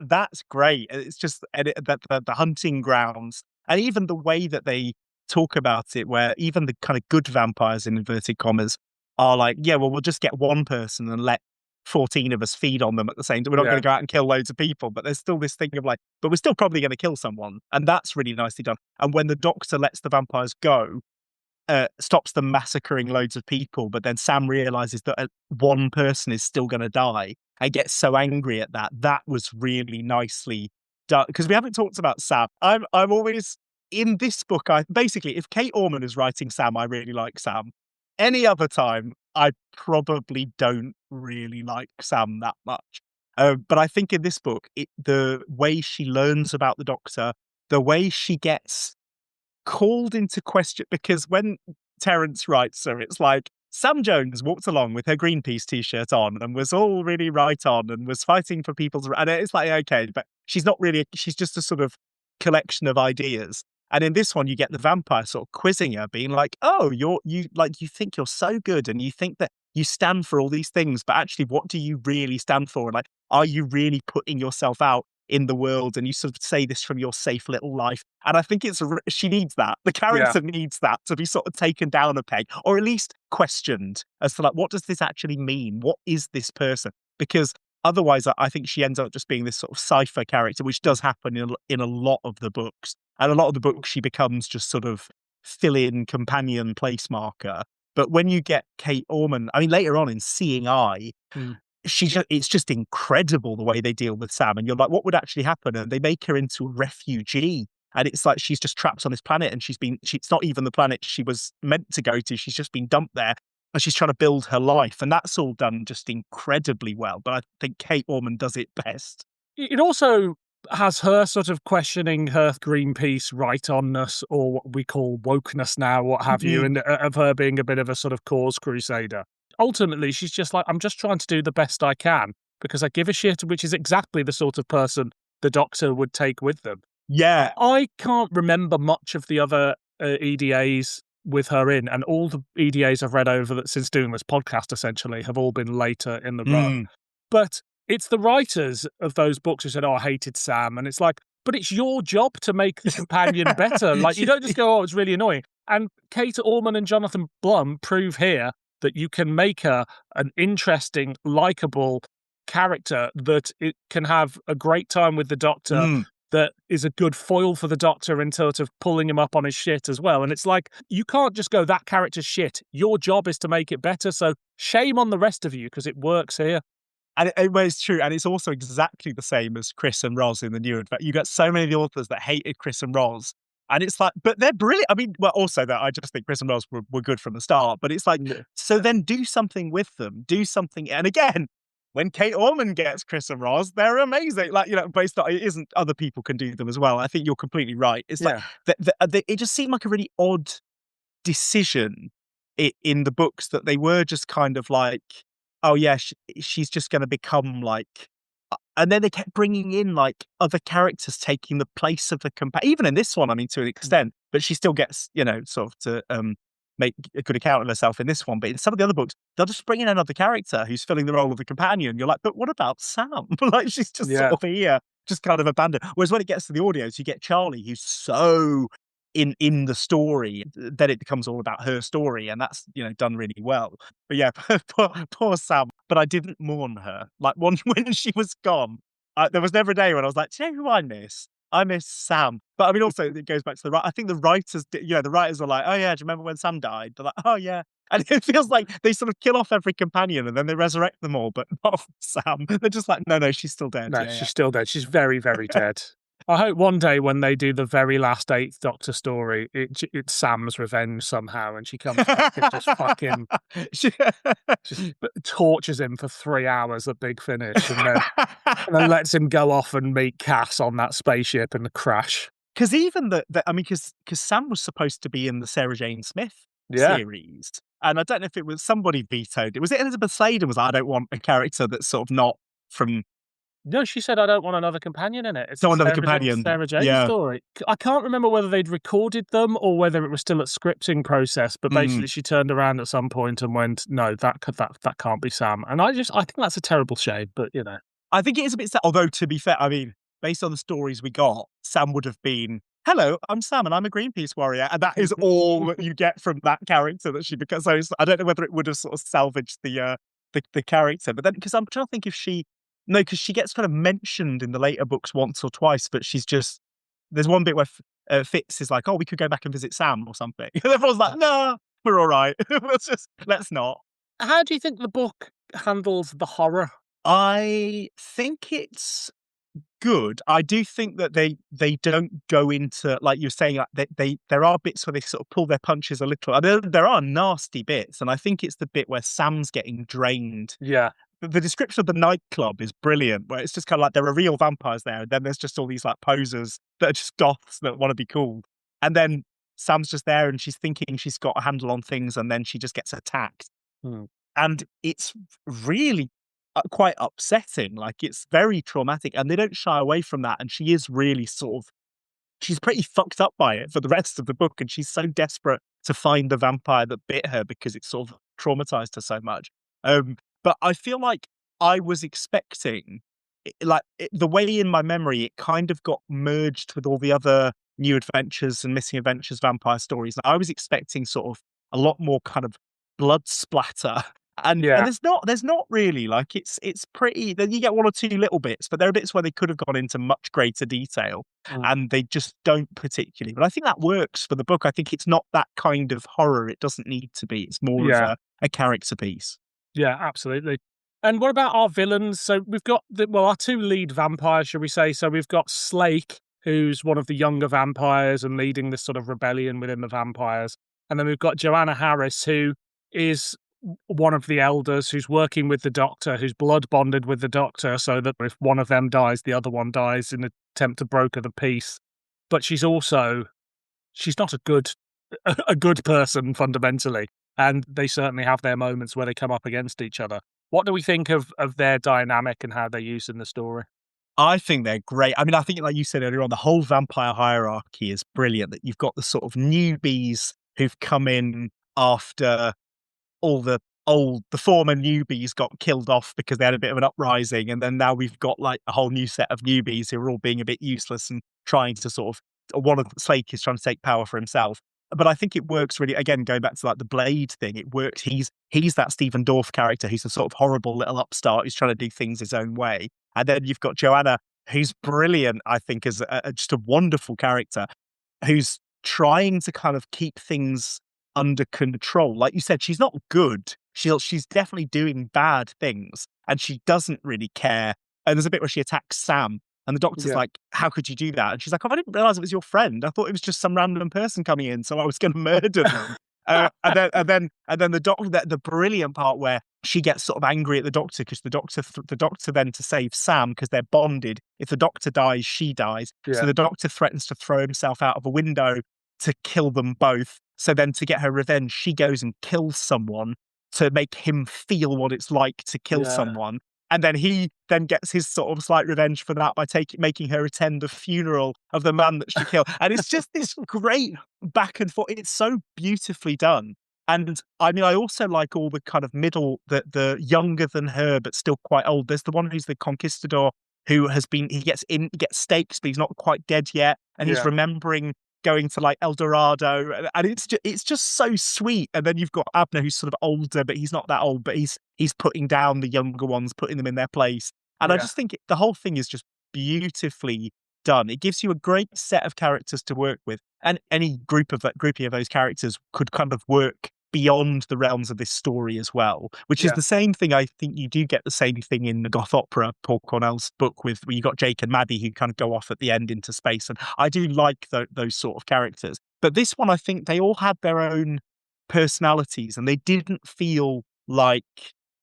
that's great. It's just and that the hunting grounds and even the way that they talk about it, where even the kind of good vampires in inverted commas are like, yeah, well, we'll just get one person and let 14 of us feed on them at the same time. We're not going to go out and kill loads of people, but there's still this thing of like, but we're still probably going to kill someone, and that's really nicely done. And when the doctor lets the vampires go, stops them massacring loads of people, but then Sam realizes that one person is still going to die and gets so angry at that. That was really nicely done because we haven't talked about Sam. I'm always in this book. I basically, if Kate Orman is writing Sam, I really like Sam. Any other time, I probably don't really like Sam that much. But I think in this book, the way she learns about the Doctor, the way she gets called into question, because when Terence writes her, it's like Sam Jones walked along with her Greenpeace t-shirt on and was all really right on and was fighting for people's, and it's like, okay, but she's not really, she's just a sort of collection of ideas. And in this one, you get the vampire sort of quizzing her, being like, oh, you think you're so good and you think that you stand for all these things, but actually, what do you really stand for? And like, are you really putting yourself out in the world? And you sort of say this from your safe little life. And I think she needs that. The character needs that to be sort of taken down a peg, or at least questioned as to like, what does this actually mean? What is this person? Because otherwise, I think she ends up just being this sort of cipher character, which does happen in a lot of the books. And a lot of the books, she becomes just sort of fill-in companion place marker. But when you get Kate Orman, I mean, later on in Seeing Eye, it's just incredible the way they deal with Sam. And you're like, what would actually happen? And they make her into a refugee. And it's like she's just trapped on this planet, and it's not even the planet she was meant to go to. She's just been dumped there, and she's trying to build her life. And that's all done just incredibly well. But I think Kate Orman does it best. It also has her sort of questioning her Greenpeace right-onness, or what we call wokeness now, what have you, and of her being a bit of a sort of cause crusader. Ultimately, she's just like, I'm just trying to do the best I can because I give a shit, which is exactly the sort of person the Doctor would take with them. Yeah. I can't remember much of the other EDAs with her in, and all the EDAs I've read over that since doing this podcast essentially have all been later in the run. But it's the writers of those books who said, oh, I hated Sam. And it's like, but it's your job to make the companion better. Like, you don't just go, oh, it's really annoying. And Kate Orman and Jonathan Blum prove here that you can make her an interesting, likable character that it can have a great time with the Doctor, that is a good foil for the Doctor in sort of pulling him up on his shit as well. And it's like, you can't just go, that character's shit. Your job is to make it better. So shame on the rest of you because it works here. And it's true. And it's also exactly the same as Chris and Roz in the new advert. You got so many of the authors that hated Chris and Roz. And it's like, but they're brilliant. I mean, well, also that I just think Chris and Roz were good from the start. But it's like, so then do something with them. Do something. And again, when Kate Orman gets Chris and Roz, they're amazing. Like, you know, based on it isn't other people can do them as well. I think you're completely right. It's like, it just seemed like a really odd decision in the books that they were just kind of like, oh yeah, she's just going to become like, and then they kept bringing in like other characters taking the place of the even in this one, I mean, to an extent, but she still gets, you know, sort of to make a good account of herself in this one. But in some of the other books, they'll just bring in another character who's filling the role of the companion. You're like, but what about Sam? Like, she's just sort of here, just kind of abandoned. Whereas when it gets to the audios, you get Charlie, who's so in the story, then it becomes all about her story, and that's, you know, done really well. But yeah, poor Sam. But I didn't mourn her. Like when she was gone, there was never a day when I was like, do you know who I miss? I miss Sam. But I mean, also it goes back to the I think the writers, the writers are like, oh yeah, do you remember when Sam died? They're like, oh yeah. And it feels like they sort of kill off every companion and then they resurrect them all, but not Sam. They're just like, no, she's still dead. No, she's still dead. She's very, very dead. I hope one day when they do the very last Eighth Doctor story, it's Sam's revenge somehow, and she comes back and just fucking just tortures him for 3 hours at Big Finish, and then lets him go off and meet Cass on that spaceship in the crash. Because even because Sam was supposed to be in the Sarah Jane Smith series, and I don't know if it was somebody vetoed it. Was it Elizabeth Sladen was like, I don't want a character that's sort of not from No, she said, I don't want another companion in it. It's No, a another companion. Sarah Jane Yeah. story. I can't remember whether they'd recorded them or whether it was still at scripting process, but basically she turned around at some point and went, no, that can't be Sam. And I think that's a terrible shame, but you know. I think it is a bit sad. Although, to be fair, I mean, based on the stories we got, Sam would have been, hello, I'm Sam and I'm a Greenpeace warrior. And that is all that you get from that character that she becomes. So I don't know whether it would have sort of salvaged the character. But then, because I'm trying to think if no, because she gets kind of mentioned in the later books once or twice, but there's one bit where Fitz is like, oh, we could go back and visit Sam or something. And everyone's like, no, we're all right. Let's not. How do you think the book handles the horror? I think it's good. I do think that they don't go into, like you're saying, like there are bits where they sort of pull their punches a little. There are nasty bits, and I think it's the bit where Sam's getting drained. Yeah. The description of the nightclub is brilliant, where it's just kind of like there are real vampires there, and then there's just all these like posers that are just goths that want to be cool. And then Sam's just there and she's thinking she's got a handle on things, and then she just gets attacked. Hmm. And it's really quite upsetting. Like, it's very traumatic, and they don't shy away from that. And she is really she's pretty fucked up by it for the rest of the book, and she's so desperate to find the vampire that bit her because it's sort of traumatized her so much. But I feel like I was expecting, the way in my memory it kind of got merged with all the other New Adventures and Missing Adventures vampire stories. I was expecting sort of a lot more kind of blood splatter. And Yeah. there's not really. Like, it's pretty. Then you get one or two little bits, but there are bits where they could have gone into much greater detail, and they just don't particularly. But I think that works for the book. I think it's not that kind of horror. It doesn't need to be. It's more of a character piece. Yeah, absolutely. And what about our villains? So we've got our two lead vampires, shall we say? So we've got Slake, who's one of the younger vampires and leading this sort of rebellion within the vampires. And then we've got Joanna Harris, who is one of the elders, who's working with the Doctor, who's blood bonded with the Doctor, so that if one of them dies, the other one dies in an attempt to broker the peace. But she's not a good person fundamentally. And they certainly have their moments where they come up against each other. What do we think of their dynamic and how they're used in the story? I think they're great. I mean, I think, like you said earlier on, the whole vampire hierarchy is brilliant. That you've got the sort of newbies who've come in after all the former newbies got killed off because they had a bit of an uprising, and then now we've got like a whole new set of newbies who are all being a bit useless and trying to sort of, one of Slake is trying to take power for himself. But I think it works really, again, going back to like the Blade thing, it works. He's that Stephen Dorff character who's a sort of horrible little upstart who's trying to do things his own way. And then you've got Joanna, who's brilliant, I think, as just a wonderful character, who's trying to kind of keep things under control. Like you said, she's not good. She's definitely doing bad things, and she doesn't really care. And there's a bit where she attacks Sam, and the Doctor's like, how could you do that? And she's like, oh, I didn't realize it was your friend. I thought it was just some random person coming in, so I was going to murder them. And then the Doctor, the brilliant part where she gets sort of angry at the Doctor because the Doctor then, to save Sam, because they're bonded, if the Doctor dies, she dies. Yeah. So the Doctor threatens to throw himself out of a window to kill them both. So then, to get her revenge, she goes and kills someone to make him feel what it's like to kill someone. And then he then gets his sort of slight revenge for that by making her attend the funeral of the man that she killed. And it's just this great back and forth. It's so beautifully done. And I mean, I also like all the kind of the younger than her, but still quite old. There's the one who's the conquistador who he gets stakes, but he's not quite dead yet. And he's remembering going to like El Dorado, and it's just so sweet. And then you've got Abner, who's sort of older, but he's not that old, but he's putting down the younger ones, putting them in their place. And I just think the whole thing is just beautifully done. It gives you a great set of characters to work with, and any groupie of those characters could kind of work beyond the realms of this story as well, which is the same thing. I think you do get the same thing in the goth opera, Paul Cornell's book, where you got Jake and Maddie who kind of go off at the end into space. And I do like those sort of characters. But this one, I think they all had their own personalities, and they didn't feel like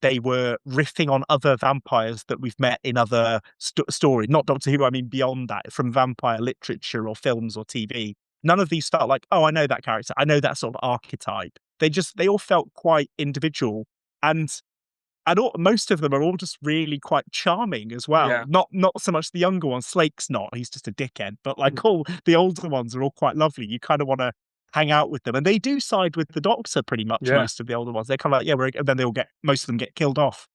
they were riffing on other vampires that we've met in other stories. Not Doctor Who, I mean beyond that, from vampire literature or films or TV. None of these felt like, oh, I know that character. I know that sort of archetype. They all felt quite individual. And and most of them are all just really quite charming as well. Yeah. Not so much the younger one. Slake's not; he's just a dickhead. But like all the older ones are all quite lovely. You kind of want to hang out with them, and they do side with the Doctor pretty much. Yeah. Most of the older ones, they're kind of like, and then most of them get killed off.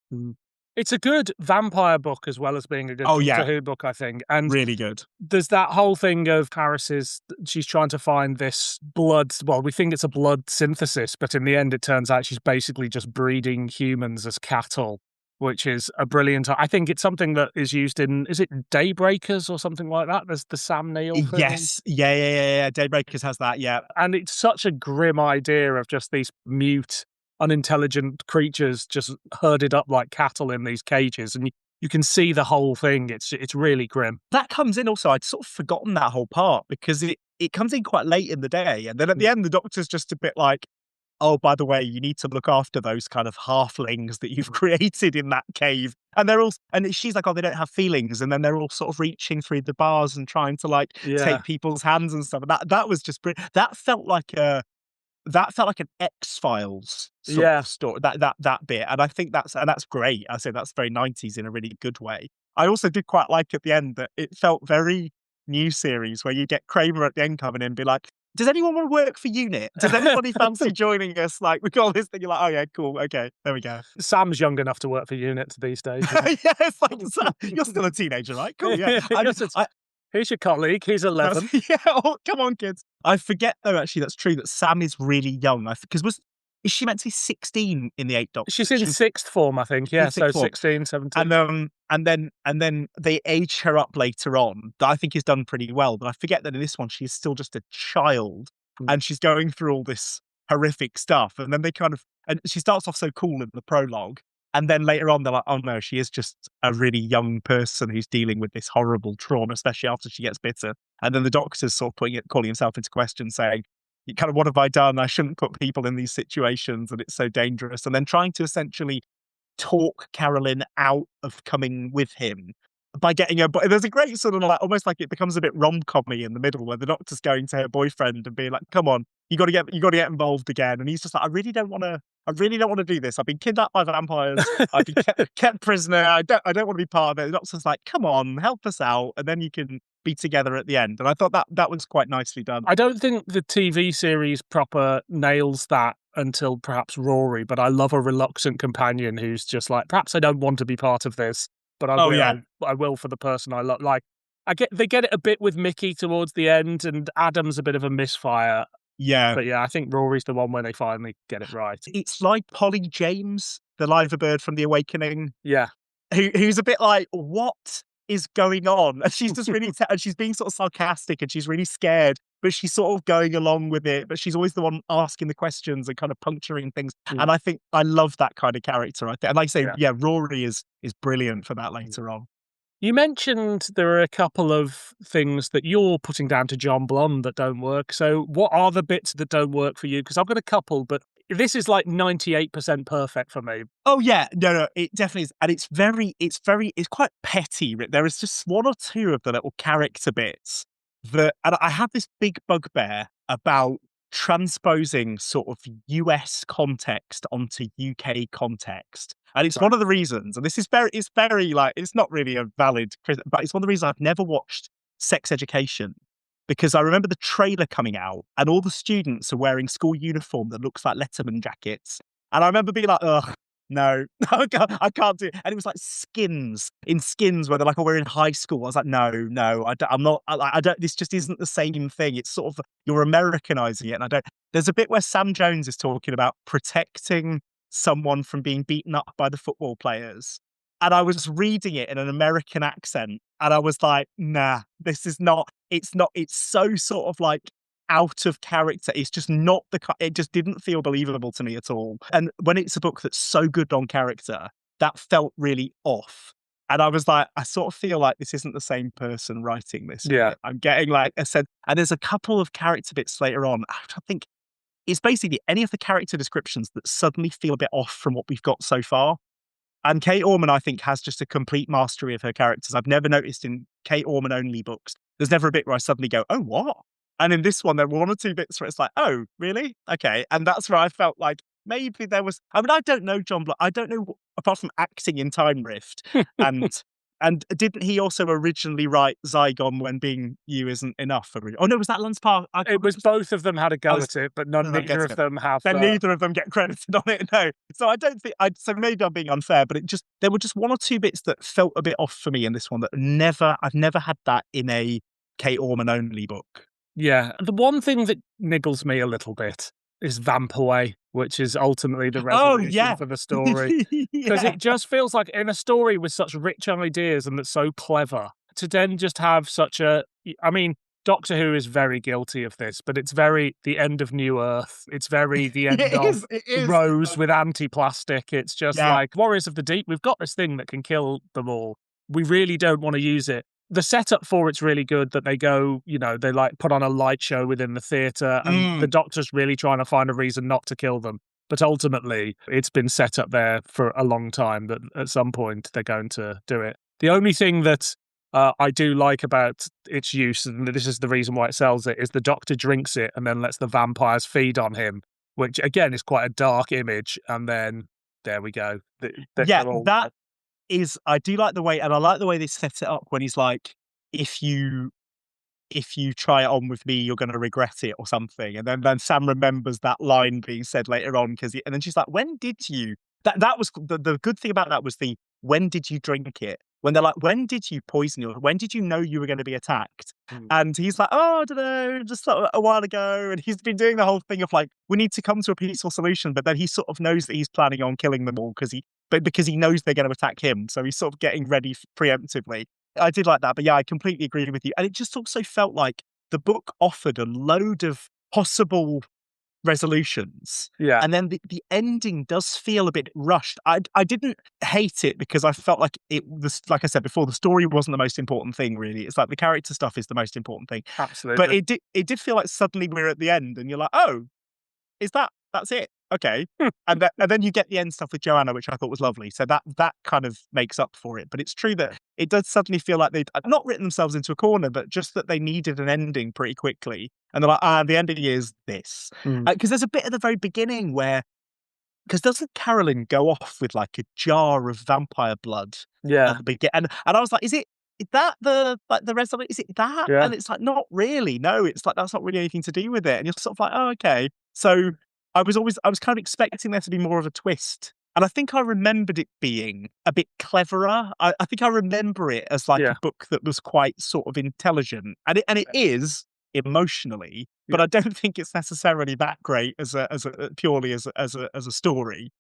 It's a good vampire book as well as being a good Doctor Who book, I think. And really good. There's that whole thing of she's trying to find this blood. Well, we think it's a blood synthesis, but in the end, it turns out she's basically just breeding humans as cattle, which is a brilliant. I think it's something that is used in, is it Daybreakers or something like that? There's the Sam Neill film. Yes. Yeah. Daybreakers has that, yeah. And it's such a grim idea of just these mute, unintelligent creatures just herded up like cattle in these cages. And you can see the whole thing. It's really grim. That comes in also, I'd sort of forgotten that whole part because it comes in quite late in the day. And then at the end, the Doctor's just a bit like, oh, by the way, you need to look after those kind of halflings that you've created in that cave. And she's like, oh, they don't have feelings. And then they're all sort of reaching through the bars and trying to like take people's hands and stuff. And that was just brilliant. That felt like an X-Files sort of story, that bit. And I think that's great. I say that's very 90s in a really good way. I also did quite like at the end that it felt very new series where you get Kramer at the end coming in and be like, does anyone want to work for UNIT? Does anybody fancy joining us? Like, we got all this thing. You're like, oh yeah, cool. Okay, there we go. Sam's young enough to work for UNIT these days. Yeah, it's like, Sam, you're still a teenager, right? Cool, yeah. Here's your colleague. He's 11. Yeah, come on, kids. I forget, though, actually, that's true, that Sam is really young. Because is she meant to be 16 in the 8 Doctors? She's in sixth form, I think. Yeah, so 16, 17. And then they age her up later on. That I think is done pretty well. But I forget that in this one, she's still just a child. And she's going through all this horrific stuff. And then and she starts off so cool in the prologue. And then later on, they're like, oh no, she is just a really young person who's dealing with this horrible trauma, especially after she gets bitter. And then the Doctor's sort of calling himself into question, saying, kind of, what have I done? I shouldn't put people in these situations and it's so dangerous. And then trying to essentially talk Carolyn out of coming with him by getting her. But there's a great sort of like, almost like it becomes a bit rom-commy in the middle where the Doctor's going to her boyfriend and being like, come on, you got to get involved again. And he's just like, I really don't want to do this. I've been kidnapped by vampires. I've been kept prisoner. I don't want to be part of it. The Doctor's like, come on, help us out. And then you can be together at the end. And I thought that was quite nicely done. I don't think the TV series proper nails that until perhaps Rory, but I love a reluctant companion who's just like, perhaps I don't want to be part of this, but I will for the person I love. Like, they get it a bit with Mickey towards the end, and Adam's a bit of a misfire. Yeah. But yeah, I think Rory's the one where they finally get it right. It's like Polly James, the liver bird from The Awakening. Yeah. Who's a bit like, what is going on? And she's just really, and she's being sort of sarcastic and she's really scared, but she's sort of going along with it. But she's always the one asking the questions and kind of puncturing things. And I think I love that kind of character. And like I say, Rory is brilliant for that later on. You mentioned there are a couple of things that you're putting down to John Blum that don't work. So what are the bits that don't work for you? Because I've got a couple, but this is like 98% perfect for me. Oh yeah, no, it definitely is. And it's quite petty. There is just one or two of the little character bits and I have this big bugbear about transposing sort of US context onto UK context. And it's one of the reasons, and this is it's very like, it's not really a valid, but it's one of the reasons I've never watched Sex Education, because I remember the trailer coming out and all the students are wearing school uniform that looks like Letterman jackets. And I remember being like, ugh, no, I can't do it. And it was like Skins where they're like, oh, we're in high school. I was like, no, I'm not, I don't, this just isn't the same thing. It's sort of, you're Americanizing it. And there's a bit where Sam Jones is talking about protecting someone from being beaten up by the football players. And I was reading it in an American accent and I was like, nah, this is not, it's so sort of like out of character. It's just not it just didn't feel believable to me at all. And when it's a book that's so good on character, that felt really off. And I was like, I sort of feel like this isn't the same person writing this. Yeah. I'm getting like a sense, and there's a couple of character bits later on. I think it's basically any of the character descriptions that suddenly feel a bit off from what we've got so far. And Kate Orman, I think, has just a complete mastery of her characters. I've never noticed in Kate Orman only books, there's never a bit where I suddenly go, oh, what? And in this one, there were one or two bits where it's like, oh, really? Okay. And that's where I felt like maybe there was. I mean, I don't know John Block. I don't know apart from acting in Time Rift, and didn't he also originally write Zygon when being you isn't enough? Oh no, was that Lance Park? It was both of them had a go at it, but neither of it. them have. Then neither of them get credited on it. No, so I don't think. So maybe I'm being unfair, but there were just one or two bits that felt a bit off for me in this one. I've never had that in a Kate Orman only book. Yeah, the one thing that niggles me a little bit is Vamp Away, which is ultimately the resolution for the story. Because it just feels like in a story with such rich ideas and that's so clever, to then just have such a... I mean, Doctor Who is very guilty of this, but it's very the end of New Earth. It's very the end of Rose with anti-plastic. It's just like, Warriors of the Deep, we've got this thing that can kill them all. We really don't want to use it. The setup for it's really good, that they go, they like put on a light show within the theatre and the Doctor's really trying to find a reason not to kill them. But ultimately, it's been set up there for a long time that at some point they're going to do it. The only thing that I do like about its use, and this is the reason why it sells it, is the Doctor drinks it and then lets the vampires feed on him, which again is quite a dark image. And then there we go. I do like the way, and I like the way they set it up when he's like, if you try it on with me, you're going to regret it or something. And then Sam remembers that line being said later on and then she's like, when did you? That was the good thing about that was the when did you drink it? When they're like, when did you poison you? When did you know you were going to be attacked? And he's like, oh, I don't know, just a while ago. And he's been doing the whole thing of like, we need to come to a peaceful solution. But then he sort of knows that he's planning on killing them all because he knows they're going to attack him. So he's sort of getting ready preemptively. I did like that. But yeah, I completely agree with you. And it just also felt like the book offered a load of possible resolutions. Yeah. And then the ending does feel a bit rushed. I didn't hate it because I felt like like I said before, the story wasn't the most important thing, really. It's like the character stuff is the most important thing. Absolutely. But it did feel like suddenly we're at the end and you're like, oh, that's it? Okay. and then you get the end stuff with Joanna, which I thought was lovely. So that kind of makes up for it. But it's true that it does suddenly feel like they've not written themselves into a corner, but just that they needed an ending pretty quickly. And they're like, the ending is this. Because there's a bit at the very beginning because doesn't Carolyn go off with like a jar of vampire blood at the beginning? And I was like, is that the resolution? Is it that? Yeah. And it's like, not really. No, it's like, that's not really anything to do with it. And you're sort of like, oh, okay. So I was kind of expecting there to be more of a twist. And I think I remembered it being a bit cleverer. I think I remember it as like a book that was quite sort of intelligent. And it is emotionally, but I don't think it's necessarily that great as a purely as a story.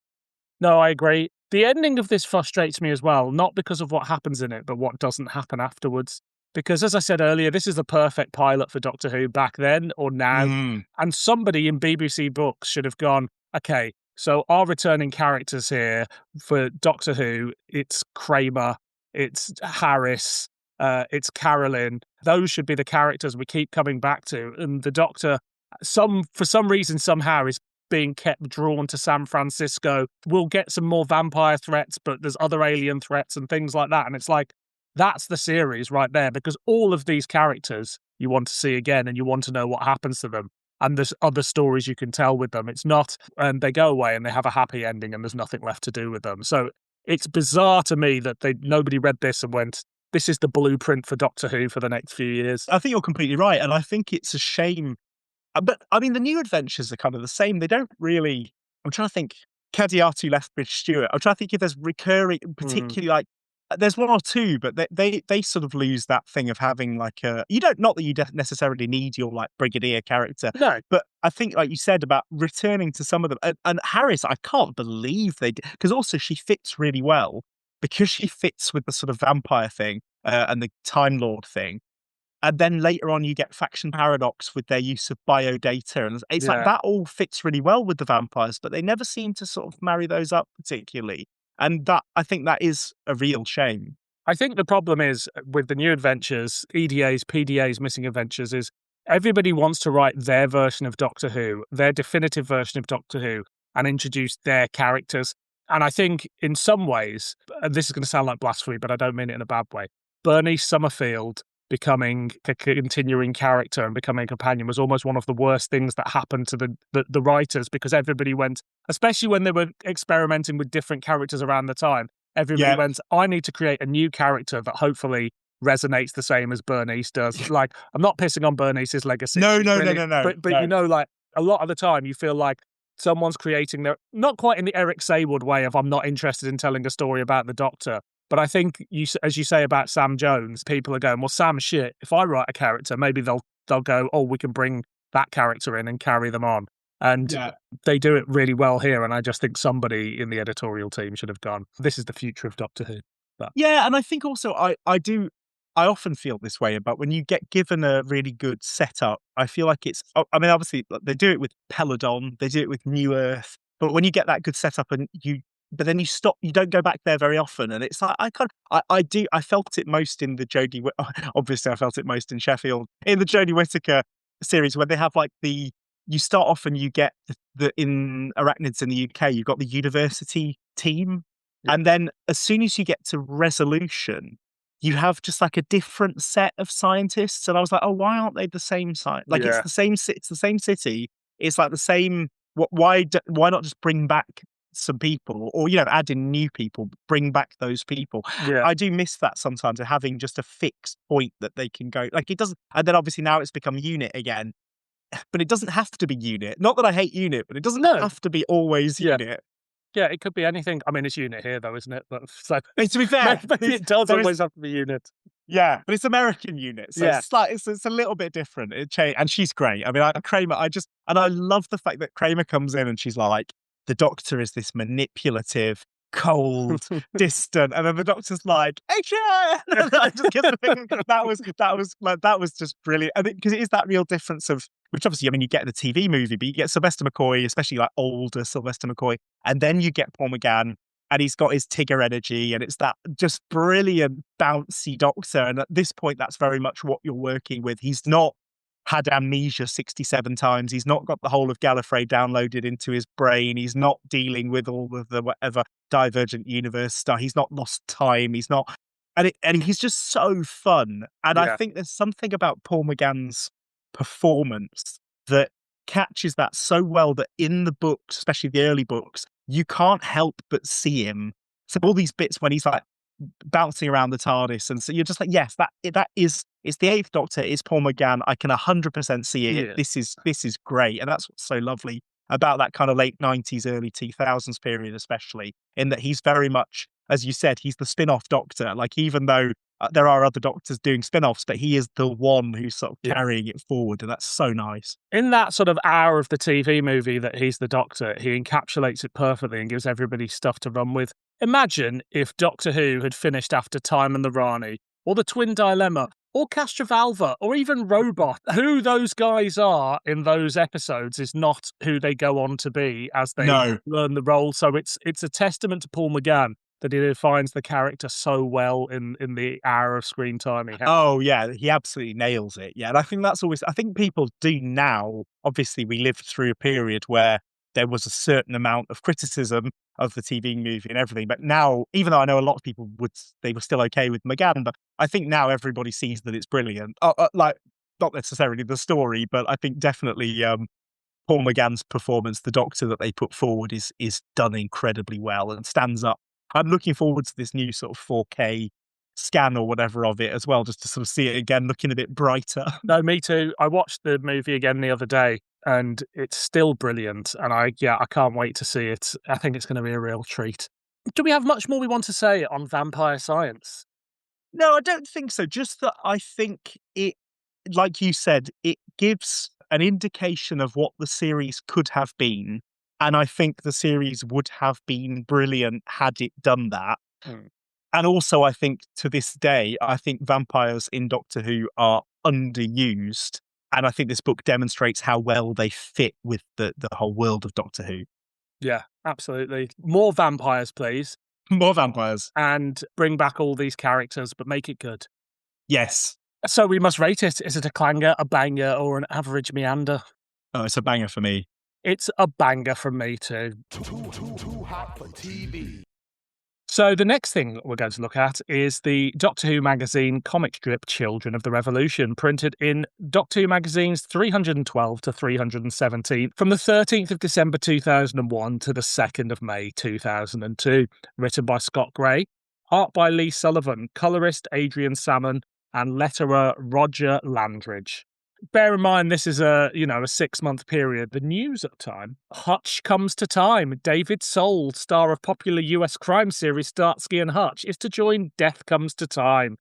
No, I agree. The ending of this frustrates me as well, not because of what happens in it, but what doesn't happen afterwards. Because as I said earlier, this is the perfect pilot for Doctor Who back then or now. And somebody in BBC Books should have gone, okay, so our returning characters here for Doctor Who, it's Kramer, it's Harris, it's Carolyn. Those should be the characters we keep coming back to. And the Doctor, for some reason, somehow is being kept drawn to San Francisco. We'll get some more vampire threats, but there's other alien threats and things like that. And it's like, that's the series right there, because all of these characters you want to see again and you want to know what happens to them. And there's other stories you can tell with them. It's not, and they go away and they have a happy ending and there's nothing left to do with them. So it's bizarre to me that nobody read this and went, this is the blueprint for Doctor Who for the next few years. I think you're completely right. And I think it's a shame. But I mean, the new adventures are kind of the same. They don't really, I'm trying to think, Cadiatu, Lethbridge, Stewart. I'm trying to think if there's recurring, particularly like, there's one or two, but they sort of lose that thing of having like not that you necessarily need your like brigadier character. No. But I think, like you said, about returning to some of them. And Harris, I can't believe they did, because also she fits really well, because she fits with the sort of vampire thing and the Time Lord thing. And then later on, you get Faction Paradox with their use of biodata. And it's like that all fits really well with the vampires, but they never seem to sort of marry those up particularly. And I think that is a real shame. I think the problem is with the new adventures, EDAs, PDAs, Missing Adventures, is everybody wants to write their version of Doctor Who, their definitive version of Doctor Who, and introduce their characters. And I think in some ways, and this is going to sound like blasphemy, but I don't mean it in a bad way, Bernice Summerfield becoming a continuing character and becoming a companion was almost one of the worst things that happened to the writers, because everybody went, especially when they were experimenting with different characters around the time, everybody went, I need to create a new character that hopefully resonates the same as Bernice does. Like, I'm not pissing on Bernice's legacy. No. But No. you know, like, a lot of the time you feel like someone's creating their, not quite in the Eric Saywood way of I'm not interested in telling a story about the Doctor, but I think, as you say about Sam Jones, people are going, well, Sam's shit. If I write a character, maybe they'll go, oh, we can bring that character in and carry them on. And they do it really well here. And I just think somebody in the editorial team should have gone, this is the future of Doctor Who. But yeah, and I think also I often feel this way about when you get given a really good setup. I feel like it's, I mean, obviously they do it with Peladon, they do it with New Earth, but when you get that good setup and but then you stop, you don't go back there very often. And it's like, I felt it most in the obviously I felt it most in Sheffield, in the Jodie Whittaker series, where they have like you start off and you get in Arachnids in the UK, you've got the university team. Yeah. And then as soon as you get to Resolution, you have just like a different set of scientists. And I was like, oh, why aren't they the same site? Like it's the same city. It's like the same. Why not just bring back some people, or add in new people, bring back those people? I do miss that sometimes, of having just a fixed point that they can go, like, it doesn't, and then obviously now it's become Unit again, but it doesn't have to be Unit. Not that I hate Unit, but it doesn't have to be always Unit. Yeah, it could be anything. I mean, it's Unit here, though, isn't it? But so, to be fair, maybe it does always have to be Unit. Yeah, but it's American Unit, so it's like it's a little bit different. It changed, and she's great. I mean, Kramer, and I love the fact that Kramer comes in and she's like, the Doctor is this manipulative, cold, distant, and then the Doctor's like, "Action!" I just get the thing. That was just brilliant, and because it is that real difference of, which obviously, I mean, you get in the TV movie, but you get Sylvester McCoy, especially like older Sylvester McCoy, and then you get Paul McGann, and he's got his Tigger energy, and it's that just brilliant, bouncy Doctor. And at this point, that's very much what you're working with. He's not had amnesia 67 times. He's not got the whole of Gallifrey downloaded into his brain. He's not dealing with all of the whatever Divergent Universe stuff. He's not lost time. He's not, and he's just so fun. And I think there's something about Paul McGann's performance that catches that so well, that in the books, especially the early books, you can't help but see him. So all these bits when he's like bouncing around the TARDIS, and so you're just like, yes, it's the Eighth Doctor, it's Paul McGann. I can 100% see it. Yeah. This is great, and that's what's so lovely about that kind of late 90s, early 2000s period, especially in that he's very much, as you said, he's the spin-off Doctor. Like, even though there are other Doctors doing spin-offs, but he is the one who's sort of carrying it forward, and that's so nice. In that sort of hour of the TV movie that he's the Doctor, he encapsulates it perfectly and gives everybody stuff to run with. Imagine if Doctor Who had finished after Time and the Rani, or The Twin Dilemma, or Castrovalva, or even Robot. Who those guys are in those episodes is not who they go on to be as they learn the role. So it's a testament to Paul McGann that he defines the character so well in the hour of screen time he has. Oh, yeah, he absolutely nails it. Yeah, and I think that's always, I think people do now. Obviously, we lived through a period where there was a certain amount of criticism of the TV movie and everything. But now, even though I know a lot of people they were still okay with McGann, but I think now everybody sees that it's brilliant. Like, not necessarily the story, but I think definitely Paul McGann's performance, the Doctor that they put forward, is done incredibly well and stands up. I'm looking forward to this new sort of 4K scan or whatever of it as well, just to sort of see it again looking a bit brighter. No, me too. I watched the movie again the other day, and it's still brilliant. And I can't wait to see it. I think it's going to be a real treat. Do we have much more we want to say on Vampire Science? No, I don't think so. Just that I think it, like you said, it gives an indication of what the series could have been. And I think the series would have been brilliant had it done that. And also, I think to this day, I think vampires in Doctor Who are underused. And I think this book demonstrates how well they fit with the whole world of Doctor Who. Yeah, absolutely. More vampires, please. More vampires. And bring back all these characters, but make it good. Yes. So we must rate it. Is it a clanger, a banger, or an average meander? Oh, it's a banger for me. It's a banger from me too. Too hot for TV. So the next thing we're going to look at is the Doctor Who magazine comic strip Children of the Revolution, printed in Doctor Who magazines 312 to 317 from the 13th of December 2001 to the 2nd of May 2002. Written by Scott Gray, art by Lee Sullivan, colorist Adrian Salmon, and letterer Roger Landridge. Bear in mind, this is a 6-month period. The news at the time: Hutch comes to time. David Soul, star of popular US crime series Starsky and Hutch, is to join Death Comes to Time.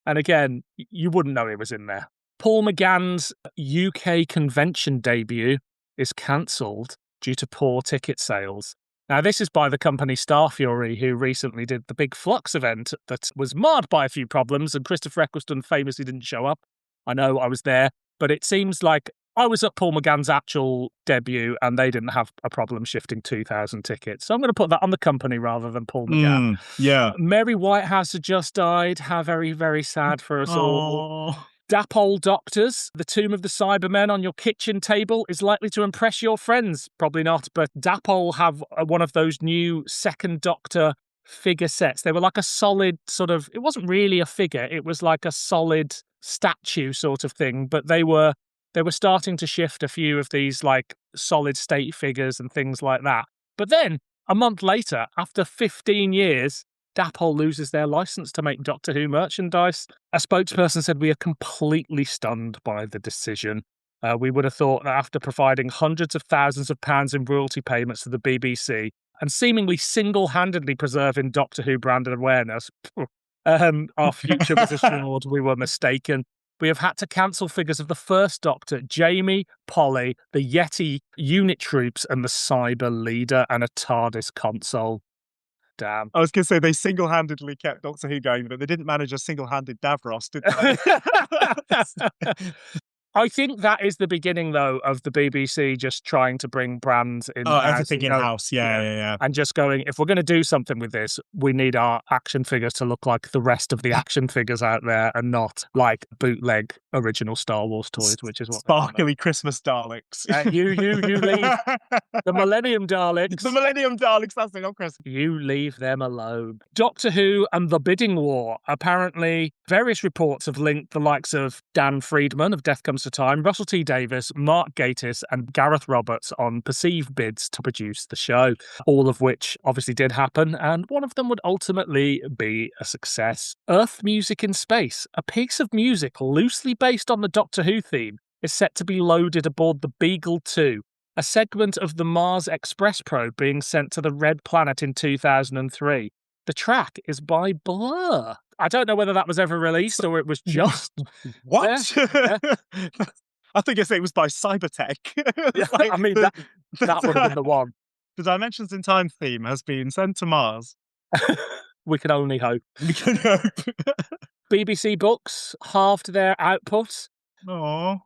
And again, you wouldn't know it was in there. Paul McGann's UK convention debut is cancelled due to poor ticket sales. Now, this is by the company Star Fury, who recently did the Big Flux event that was marred by a few problems, and Christopher Eccleston famously didn't show up. I know, I was there. But it seems like I was at Paul McGann's actual debut and they didn't have a problem shifting 2,000 tickets. So I'm going to put that on the company rather than Paul McGann. Yeah. Mary Whitehouse had just died. How very, very sad for us all. Dap old doctors. The Tomb of the Cybermen on your kitchen table is likely to impress your friends. Probably not, but Dapol have one of those new Second Doctor figure sets. They were like a solid sort of, it wasn't really a figure, it was like a solid statue sort of thing, but they were starting to shift a few of these like solid state figures and things like that. But then a month later, after 15 years, Dapol loses their license to make Doctor Who merchandise. A spokesperson said, "We are completely stunned by the decision. We would have thought that after providing hundreds of thousands of pounds in royalty payments to the BBC and seemingly single-handedly preserving Doctor Who branded awareness, our future was assured. We were mistaken. We have had to cancel figures of the First Doctor, Jamie, Polly, the Yeti unit troops, and the Cyber Leader, and a TARDIS console." Damn. I was going to say they single-handedly kept Doctor Who going, but they didn't manage a single-handed Davros, did they? I think that is the beginning, though, of the BBC just trying to bring brands in. Oh, everything in-house. Yeah. And just going, if we're going to do something with this, we need our action figures to look like the rest of the action figures out there and not like bootleg original Star Wars toys, which is what... Sparkly Christmas Daleks. You leave the Millennium Daleks. The Millennium Daleks, that's it, not Christmas. You leave them alone. Doctor Who and the Bidding War. Apparently, various reports have linked the likes of Dan Friedman of Death Comes to Time, Russell T Davies, Mark Gatiss, and Gareth Roberts on perceived bids to produce the show, all of which obviously did happen, and one of them would ultimately be a success. Earth Music in Space, a piece of music loosely based on the Doctor Who theme, is set to be loaded aboard the Beagle 2, a segment of the Mars Express probe being sent to the Red Planet in 2003. The track is by Blur. I don't know whether that was ever released or it was just... What? Yeah. I think it was by Cybertech. Like, I mean, that would have been the one. The Dimensions in Time theme has been sent to Mars. We can only hope. We can hope. BBC Books halved their output. Aww.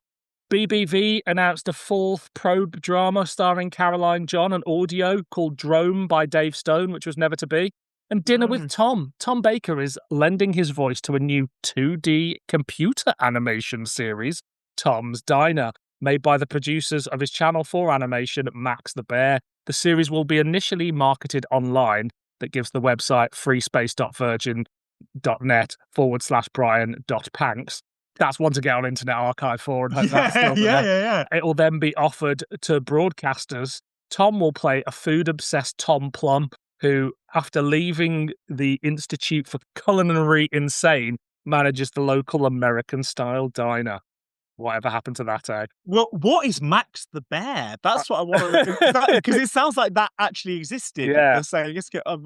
BBV announced a 4th probe drama starring Caroline John and audio called Drome by Dave Stone, which was never to be. And Dinner with Tom. Tom Baker is lending his voice to a new 2D computer animation series, Tom's Diner, made by the producers of his Channel 4 animation, Max the Bear. The series will be initially marketed online. That gives the website freespace.virgin.net/Brian.Panks. That's one to get on Internet Archive for. And hope that's still there. Yeah. It will then be offered to broadcasters. Tom will play a food-obsessed Tom Plum, who, after leaving the Institute for Culinary Insane, manages the local American-style diner. Whatever happened to that, eh? Well, what is Max the Bear? That's what I want to... Because it sounds like that actually existed. Yeah. So oh,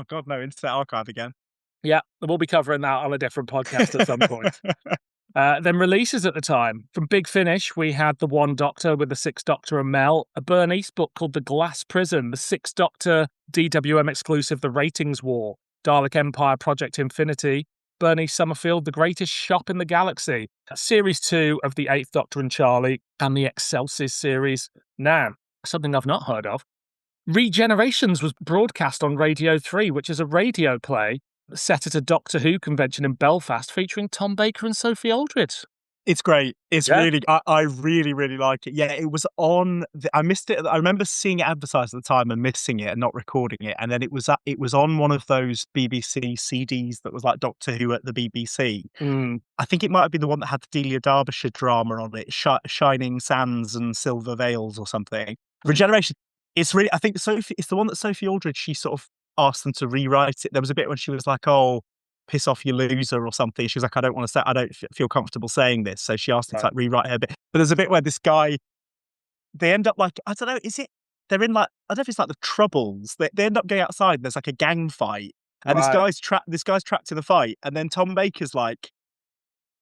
God, no, Internet Archive again. Yeah, we'll be covering that on a different podcast at some point. Then releases at the time. From Big Finish, we had The One Doctor with the Sixth Doctor and Mel, a Bernice book called The Glass Prison, the Sixth Doctor DWM exclusive The Ratings War, Dalek Empire Project Infinity, Bernice Summerfield, The Greatest Shop in the Galaxy, Series 2 of The Eighth Doctor and Charlie, and the Excelsis series. Now, something I've not heard of. Regenerations was broadcast on Radio 3, which is a radio play set at a Doctor Who convention in Belfast featuring Tom Baker and Sophie Aldred. It's great. It's Yeah? really, I really, really like it. Yeah, it was on. I missed it. I remember seeing it advertised at the time and missing it and not recording it. And then it was on one of those BBC CDs that was like Doctor Who at the BBC. Mm, I think it might have been the one that had the Delia Derbyshire drama on it, Shining Sands and Silver Veils or something. Regeneration. It's really. I think Sophie. It's the one that Sophie Aldridge. She sort of asked them to rewrite it. There was a bit when she was like, "Oh, piss off, you loser," or something. She was like, I don't feel comfortable saying this. So she asked him to right. like rewrite her bit. But there's a bit where this guy, they end up like, I don't know, they're in like, I don't know if it's like the Troubles. They end up going outside and there's like a gang fight. And Right. this guy's trapped in the fight. And then Tom Baker's like,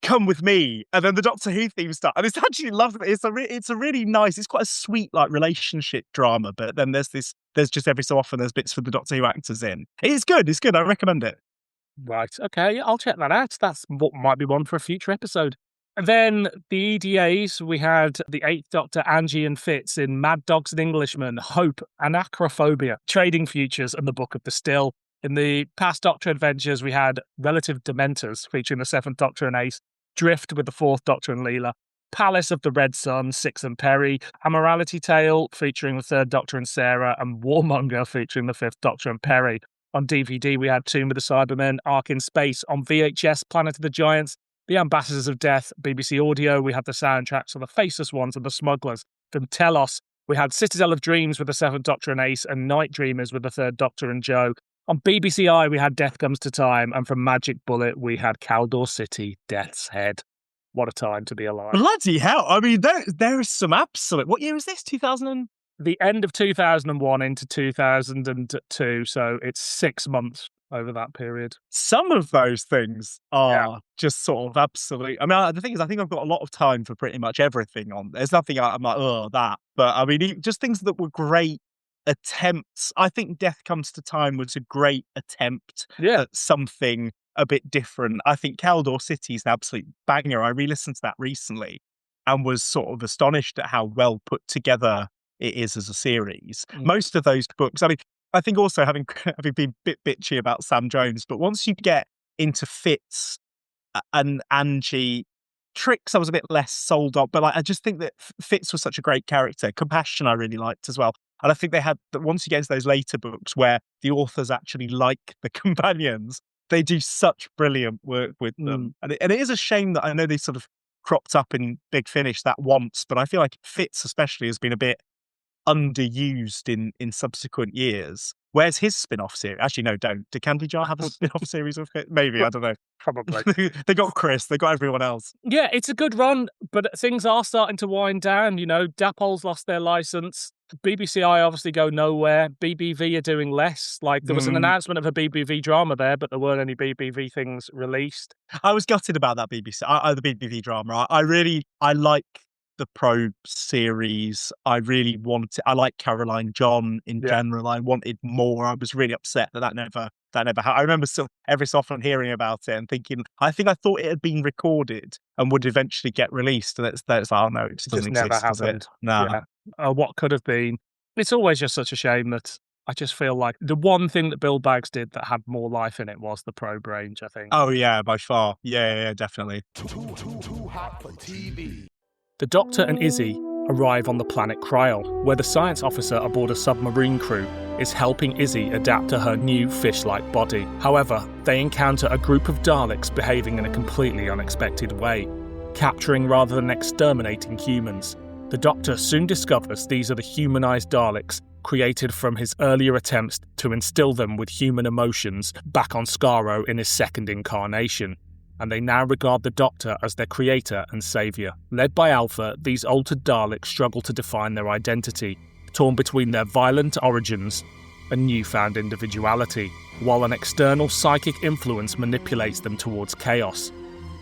come with me. And then the Doctor Who theme starts. And it's actually lovely. It's a really nice, it's quite a sweet like relationship drama. But then there's just every so often there's bits for the Doctor Who actors in. It's good. It's good. I recommend it. Right. Okay. I'll check that out. That's what might be one for a future episode. And then the EDAs, we had the Eighth Doctor, Angie and Fitz in Mad Dogs and Englishmen, Hope, Anachrophobia, Trading Futures, and the Book of the Still. In the past Doctor adventures, we had Relative Dementors, featuring the Seventh Doctor and Ace, Drift with the Fourth Doctor and Leela, Palace of the Red Sun, Six and Perry, A Morality Tale, featuring the Third Doctor and Sarah, and Warmonger, featuring the Fifth Doctor and Perry. On DVD, we had Tomb of the Cybermen, Ark in Space. On VHS, Planet of the Giants, The Ambassadors of Death. BBC Audio, we had the soundtracks of The Faceless Ones and The Smugglers. From Telos, we had Citadel of Dreams with the Seventh Doctor and Ace, and Night Dreamers with the Third Doctor and Joe. On BBC I, we had Death Comes to Time, and from Magic Bullet, we had Caldor City, Death's Head. What a time to be alive. Bloody hell. I mean, there is some absolute... What year is this? 2000? The end of 2001 into 2002, so it's 6 months over that period. Some of those things are just sort of absolute. I mean, the thing is, I think I've got a lot of time for pretty much everything on. There's nothing I'm like, oh, that. But I mean, just things that were great attempts. I think Death Comes to Time was a great attempt at something a bit different. I think Caldor City is an absolute banger. I re-listened to that recently and was sort of astonished at how well put together it is as a series. Most of those books, I mean, I think also having been a bit bitchy about Sam Jones, but once you get into Fitz and Angie, Tricks I was a bit less sold on, but like I just think that Fitz was such a great character. Compassion I really liked as well. And I think they had, once you get into those later books where the authors actually like the companions, they do such brilliant work with them. And it is a shame that I know they sort of cropped up in Big Finish that once, but I feel like Fitz especially has been a bit underused in subsequent years. Where's his spin-off series? Actually, no, don't. Did Candy Jar have a spin-off series of it? Maybe, I don't know. Probably. They got Chris, they got everyone else. Yeah, it's a good run, but things are starting to wind down. You know, Dapol's lost their license. BBCI obviously go nowhere. BBV are doing less. Like, there was an announcement of a BBV drama there, but there weren't any BBV things released. I was gutted about that the BBV drama. I like the Probe series. I like Caroline John in general. I wanted more. I was really upset that never happened. I remember still every so often hearing about it and thinking, I thought it had been recorded and would eventually get released. And it's like, oh no, it just doesn't never exist, happened. Nah. What could have been. It's always just such a shame that I just feel like the one thing that Bill Baggs did that had more life in it was the Probe range, I think. Oh yeah, by far. Yeah, definitely. Too hot for TV. The Doctor and Izzy arrive on the planet Kryll, where the science officer aboard a submarine crew is helping Izzy adapt to her new fish-like body. However, they encounter a group of Daleks behaving in a completely unexpected way, capturing rather than exterminating humans. The Doctor soon discovers these are the humanized Daleks, created from his earlier attempts to instill them with human emotions back on Skaro in his second incarnation. And they now regard the Doctor as their creator and saviour. Led by Alpha, these altered Daleks struggle to define their identity, torn between their violent origins and newfound individuality, while an external psychic influence manipulates them towards chaos.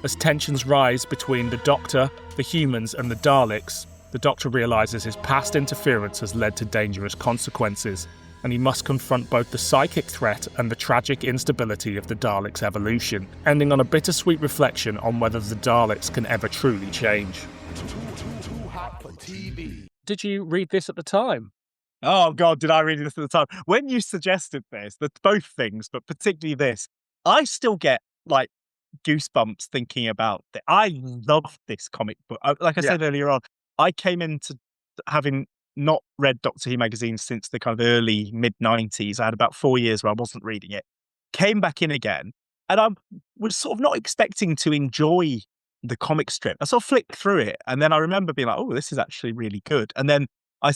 As tensions rise between the Doctor, the humans and the Daleks, the Doctor realises his past interference has led to dangerous consequences, and he must confront both the psychic threat and the tragic instability of the Daleks' evolution, ending on a bittersweet reflection on whether the Daleks can ever truly change. Too hot for TV. Did you read this at the time? Oh God, did I read this at the time? When you suggested this, both things, but particularly this, I still get like goosebumps thinking about it. I love this comic book. Like I said earlier on, I came into having not read Doctor Who magazine since the kind of early mid-90s. I had about 4 years where I wasn't reading it. Came back in again, and I was sort of not expecting to enjoy the comic strip. I sort of flicked through it, and then I remember being like, "Oh, this is actually really good." And then I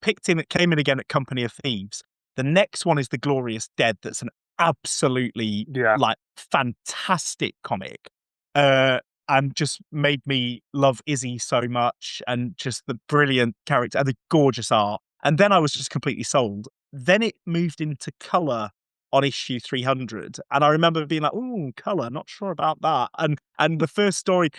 picked in. It came in again at Company of Thieves. The next one is The Glorious Dead. That's an absolutely like fantastic comic, and just made me love Izzy so much, and just the brilliant character and the gorgeous art. And then I was just completely sold. Then it moved into colour on issue 300, and I remember being like, "Oh, colour, not sure about that." And the first story,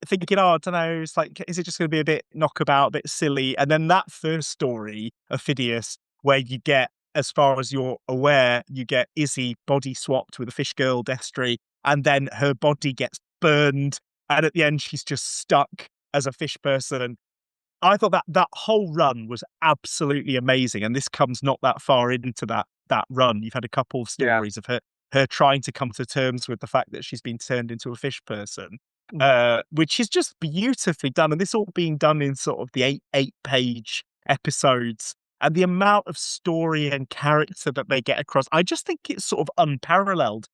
thinking, "Oh, I don't know, it's like, is it just going to be a bit knockabout, a bit silly?" And then that first story of Phidias, where you get, as far as you're aware, you get Izzy body swapped with a fish girl, Destry, and then her body gets burned, and at the end she's just stuck as a fish person. I thought that whole run was absolutely amazing, and this comes not that far into that run. You've had a couple of stories of her trying to come to terms with the fact that she's been turned into a fish person, which is just beautifully done. And this all being done in sort of the eight page episodes, and the amount of story and character that they get across, I just think it's sort of unparalleled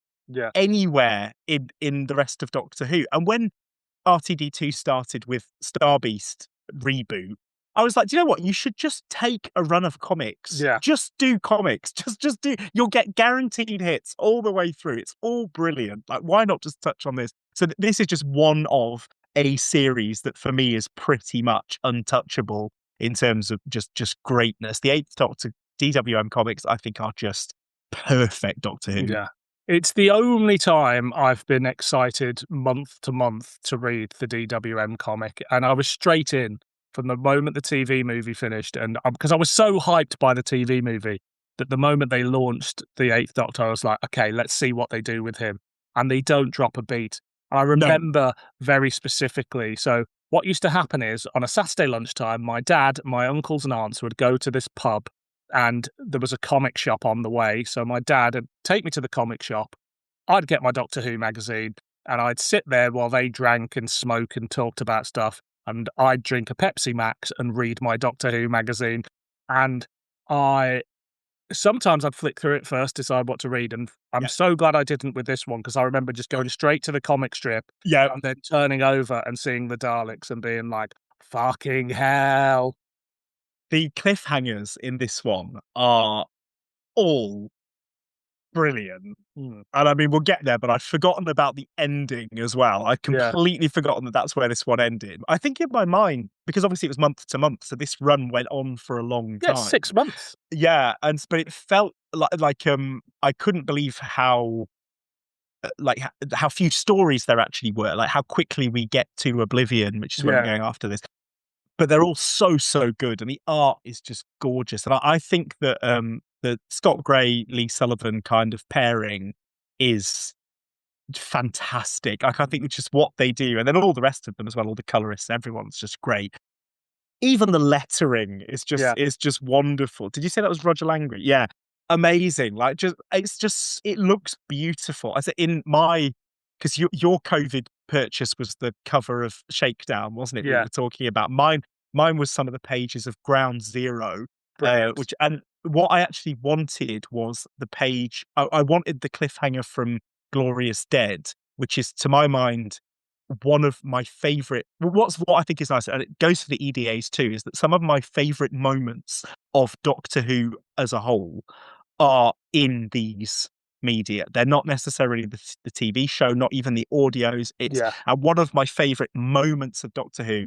anywhere in the rest of Doctor Who. And when RTD2 started with Star Beast reboot, I was like, do you know what? You should just take a run of comics. Just do comics. Just do. You'll get guaranteed hits all the way through. It's all brilliant. Like, why not just touch on this? So this is just one of a series that for me is pretty much untouchable in terms of just greatness. The Eighth Doctor DWM comics, I think, are just perfect Doctor Who. Yeah. It's the only time I've been excited month to month to read the DWM comic, and I was straight in from the moment the TV movie finished, and because I was so hyped by the TV movie that the moment they launched the Eighth Doctor, I was like, okay, let's see what they do with him, and they don't drop a beat. And I remember very specifically. So what used to happen is on a Saturday lunchtime, my dad, my uncles, and aunts would go to this pub. And there was a comic shop on the way. So my dad would take me to the comic shop. I'd get my Doctor Who magazine and I'd sit there while they drank and smoked and talked about stuff. And I'd drink a Pepsi Max and read my Doctor Who magazine. And sometimes I'd flick through it first, decide what to read. And I'm so glad I didn't with this one, because I remember just going straight to the comic strip and then turning over and seeing the Daleks and being like, fucking hell. The cliffhangers in this one are all brilliant. And I mean, we'll get there, but I'd forgotten about the ending as well. I'd completely forgotten that that's where this one ended. I think in my mind, because obviously it was month to month, so this run went on for a long time. 6 months. Yeah, but it felt like I couldn't believe how few stories there actually were, like how quickly we get to Oblivion, which is where we're going after this. But they're all so good, and the art is just gorgeous. And I think that the Scott Gray, Lee Sullivan kind of pairing is fantastic. Like, I think it's just what they do, and then all the rest of them as well, all the colorists, everyone's just great. Even the lettering is just wonderful. Did you say that was Roger Langry? Yeah, amazing. Like, it looks beautiful. I said because your COVID purchase was the cover of Shakedown, wasn't it? We were talking about mine was some of the pages of Ground Zero, and what I actually wanted was the page. I wanted the cliffhanger from Glorious Dead, which is, to my mind, one of my favorite. What I think is nice, and it goes for the EDAs too, is that some of my favorite moments of Doctor Who as a whole are in these media. They're not necessarily the TV show, not even the audios. And one of my favorite moments of Doctor Who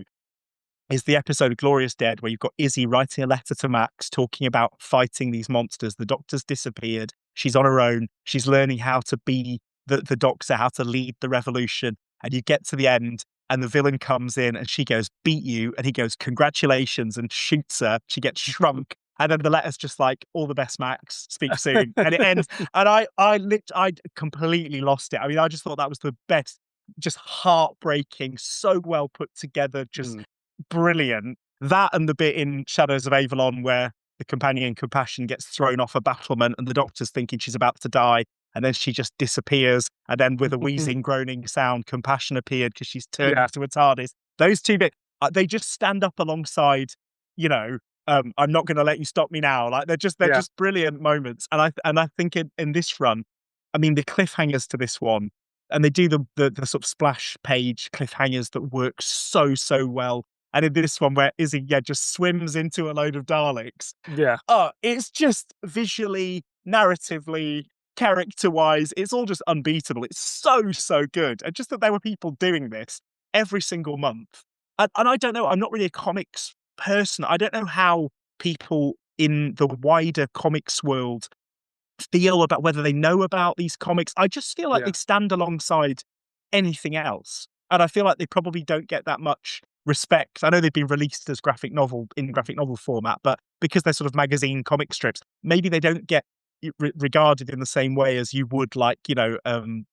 is the episode of Glorious Dead, where you've got Izzy writing a letter to Max talking about fighting these monsters. The Doctor's disappeared. She's on her own. She's learning how to be the Doctor, how to lead the revolution. And you get to the end, and the villain comes in, and she goes, "Beat you," and he goes, "Congratulations," and shoots her. She gets shrunk. And then the letter's just like, "All the best, Max. Speak soon." And it ends. And I completely lost it. I mean, I just thought that was the best, just heartbreaking, so well put together, just brilliant. That and the bit in Shadows of Avalon where the companion Compassion gets thrown off a battlement and the Doctor's thinking she's about to die. and then she just disappears, and then with a wheezing, groaning sound, Compassion appeared because she's turned into a TARDIS. Those two bits, they just stand up alongside, you know, I'm not going to let you stop me now. Like they're just brilliant moments, and I think in this run, I mean the cliffhangers to this one, and they do the sort of splash page cliffhangers that work so well. And in this one, where Izzy just swims into a load of Daleks, it's just visually, narratively, character-wise, it's all just unbeatable. It's so good, and just that there were people doing this every single month. And I don't know, I'm not really a comics person. I don't know how people in the wider comics world feel about whether they know about these comics. I just feel like they stand alongside anything else. And I feel like they probably don't get that much respect. I know they've been released as graphic novel format, but because they're sort of magazine comic strips, maybe they don't get regarded in the same way as you would, like, you know,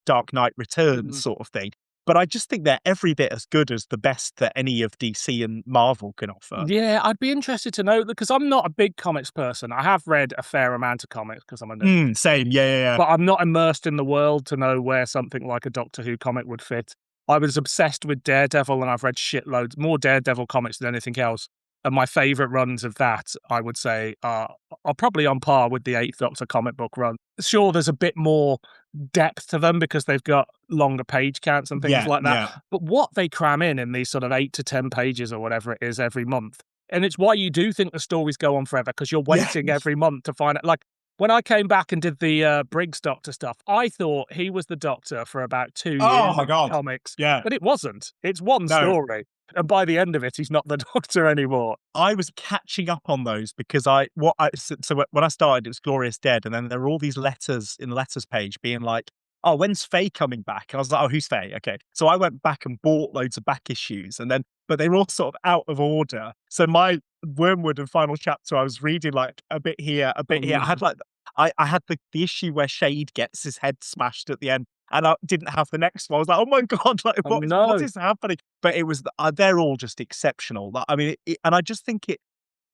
Dark Knight Returns sort of thing. But I just think they're every bit as good as the best that any of DC and Marvel can offer. Yeah, I'd be interested to know, because I'm not a big comics person. I have read a fair amount of comics because I'm a nerd. Same, yeah. But I'm not immersed in the world to know where something like a Doctor Who comic would fit. I was obsessed with Daredevil, and I've read shitloads more Daredevil comics than anything else. And my favourite runs of that, I would say, are probably on par with the Eighth Doctor comic book run. Sure, there's a bit more depth to them because they've got longer page counts and things like that. Yeah. But what they cram in these sort of 8 to 10 pages or whatever it is every month, and it's why you do think the stories go on forever, because you're waiting every month to find out. Like when I came back and did the Briggs Doctor stuff, I thought he was the Doctor for about 2 years. Oh my God. Comics, yeah, but it wasn't. It's one story. And by the end of it, he's not the Doctor anymore. I was catching up on those because when I started, it was Glorious Dead, and then there were all these letters in the letters page being like, "Oh, when's Faye coming back?" And I was like, "Oh, who's Faye?" Okay, so I went back and bought loads of back issues, but they were all sort of out of order. So my Wormwood and final chapter, I was reading like a bit here, a bit here. I had like I had the issue where Shade gets his head smashed at the end. And I didn't have the next one. I was like, "Oh my God, like what is happening?" But it was they're all just exceptional. Like, I mean, and I just think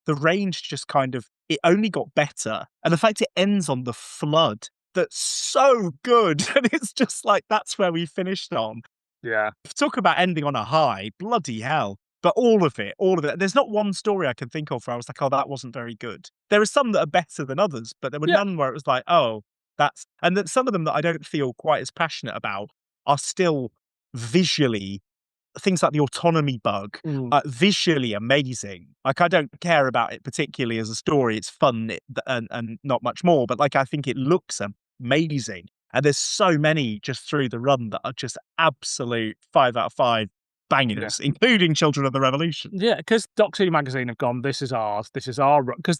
the range just kind of, it only got better, and the fact it ends on the flood, that's so good, and it's just like that's where we finished on. Yeah, Talk about ending on a high, bloody hell! But all of it. There's not one story I can think of where I was like, "Oh, that wasn't very good." There are some that are better than others, but there were none where it was like, "Oh." And then some of them that I don't feel quite as passionate about are still visually, things like the autonomy bug, visually amazing. Like I don't care about it particularly as a story. It's fun and not much more. But like I think it looks amazing. And there's so many just through the run that are just absolute 5 out of 5 bangers, including Children of the Revolution. Yeah, because Doctor Who magazine have gone, "This is ours. This is our run." Because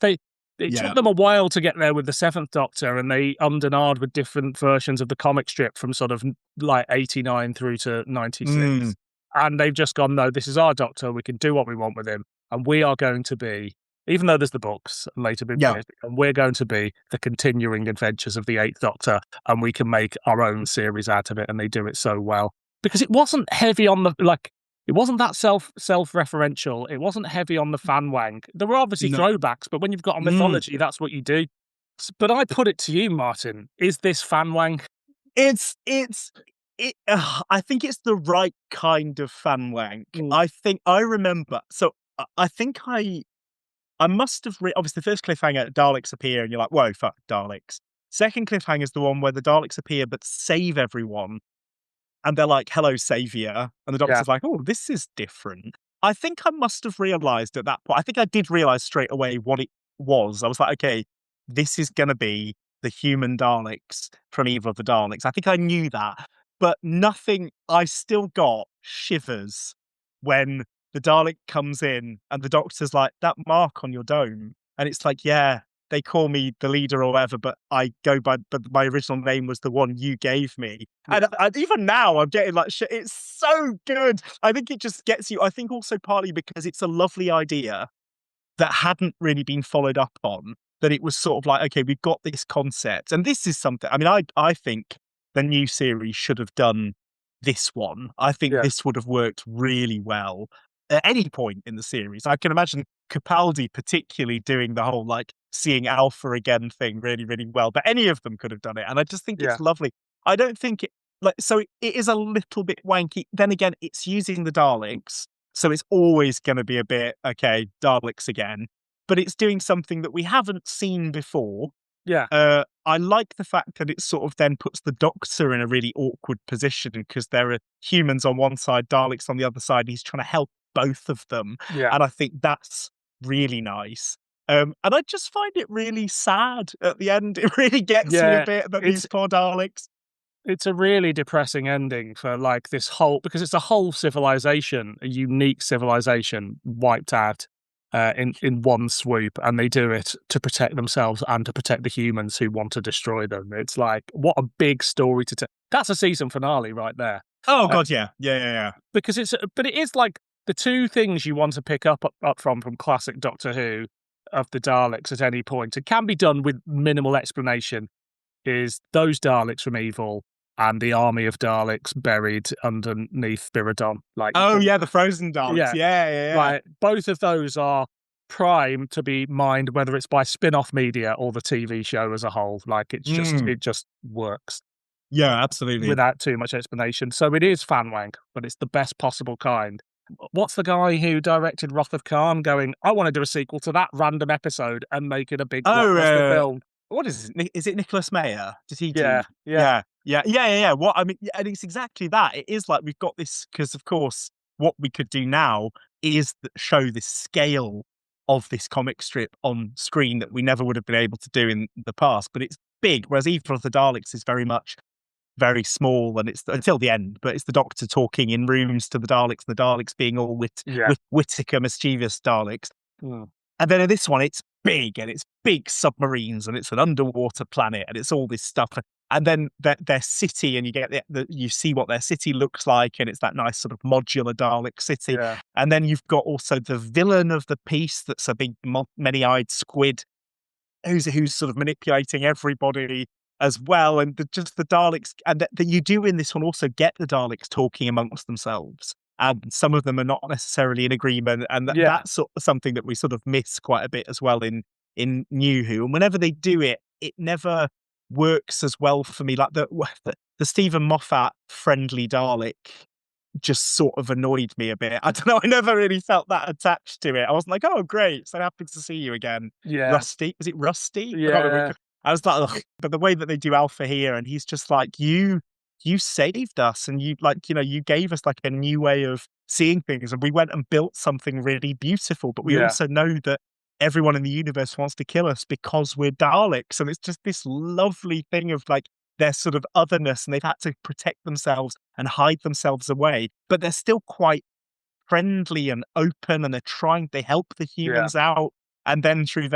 it took them a while to get there with the Seventh Doctor, and they ummed and ahed with different versions of the comic strip from sort of like 89 through to 96. And they've just gone, "No, this is our Doctor. We can do what we want with him. And we are going to be," even though there's the books and later been finished, "and we're going to be the continuing adventures of the Eighth Doctor, and we can make our own series out of it." And they do it so well. Because it wasn't heavy on the, like, it wasn't that self-referential. It wasn't heavy on the fan wank. There were obviously throwbacks, but when you've got a mythology, that's what you do. But I put it to you, Martin, is this fan wank? I think it's the right kind of fan wank. I think I remember. So I think I must have obviously the first cliffhanger, Daleks appear, and you're like, "Whoa, fuck Daleks." Second cliffhanger is the one where the Daleks appear but save everyone. And they're like, "Hello, Savior." And the Doctor's like, "Oh, this is different." I think I must have realised at that point. I think I did realise straight away what it was. I was like, okay, this is going to be the human Daleks from Evil of the Daleks. I think I knew that. But nothing, I still got shivers when the Dalek comes in and the Doctor's like, "That mark on your dome." And it's like, "Yeah, they call me the leader or whatever, but but my original name was the one you gave me." And even now, I'm getting like shit. It's so good. I think it just gets you. I think also partly because it's a lovely idea that hadn't really been followed up on. That it was sort of like, okay, we've got this concept, and this is something. I mean, I think the new series should have done this one. I think this would have worked really well at any point in the series. I can imagine Capaldi particularly doing the whole like seeing Alpha again thing really, really well. But any of them could have done it. And I just think Yeah. it's lovely. I don't think it, so it is a little bit wanky. Then again, it's using the Daleks. So it's always going to be a bit, okay, Daleks again. But it's doing something that we haven't seen before. Yeah. I like the fact that it sort of then puts the Doctor in a really awkward position because there are humans on one side, Daleks on the other side. He's trying to help both of them. Yeah. And I think that's really nice. And I just find it really sad at the end. It really gets me a bit that these poor Daleks. It's a really depressing ending for like this whole, because it's a whole civilization, a unique civilization wiped out in one swoop, and they do it to protect themselves and to protect the humans who want to destroy them. It's like, what a big story to tell. That's a season finale right there. Oh God, yeah. Because but it is like the two things you want to pick up from classic Doctor Who of the Daleks at any point. It can be done with minimal explanation. Is those Daleks from Evil and the army of Daleks buried underneath Biridon. Like, the frozen Daleks. Yeah. Like, both of those are prime to be mined, whether it's by spin-off media or the TV show as a whole. Like, it just works. Yeah, absolutely. Without too much explanation. So it is fan wank, but it's the best possible kind. What's the guy who directed Wrath of Khan going, I want to do a sequel to that random episode and make it a big blockbuster film? What is it? Is it Nicholas Meyer? Did he do? Yeah. What I mean, and it's exactly that. It is like we've got this because, of course, what we could do now is show the scale of this comic strip on screen that we never would have been able to do in the past. But it's big, whereas Evil of the Daleks is very much very small, and it's until the end. But it's the Doctor talking in rooms to the Daleks, and the Daleks being all Whittaker, mischievous Daleks. And then in this one, it's big, and it's big submarines, and it's an underwater planet, and it's all this stuff. And then their city, and you get you see what their city looks like, and it's that nice sort of modular Dalek city. Yeah. And then you've got also the villain of the piece that's a big many-eyed squid who's sort of manipulating everybody as well. And just the Daleks, and that you do in this one also get the Daleks talking amongst themselves. And some of them are not necessarily in agreement, and that's sort of something that we sort of miss quite a bit as well in New Who. And whenever they do it, it never works as well for me. Like the Stephen Moffat friendly Dalek just sort of annoyed me a bit. I don't know. I never really felt that attached to it. I wasn't like, oh, great, so happy to see you again. Yeah. Rusty, was it Rusty? Yeah. I was like, ugh. But the way that they do Alpha here, and he's just like, you saved us, and you gave us like a new way of seeing things, and we went and built something really beautiful. But we also know that everyone in the universe wants to kill us because we're Daleks, and it's just this lovely thing of like their sort of otherness, and they've had to protect themselves and hide themselves away, but they're still quite friendly and open, and they help the humans out. And then for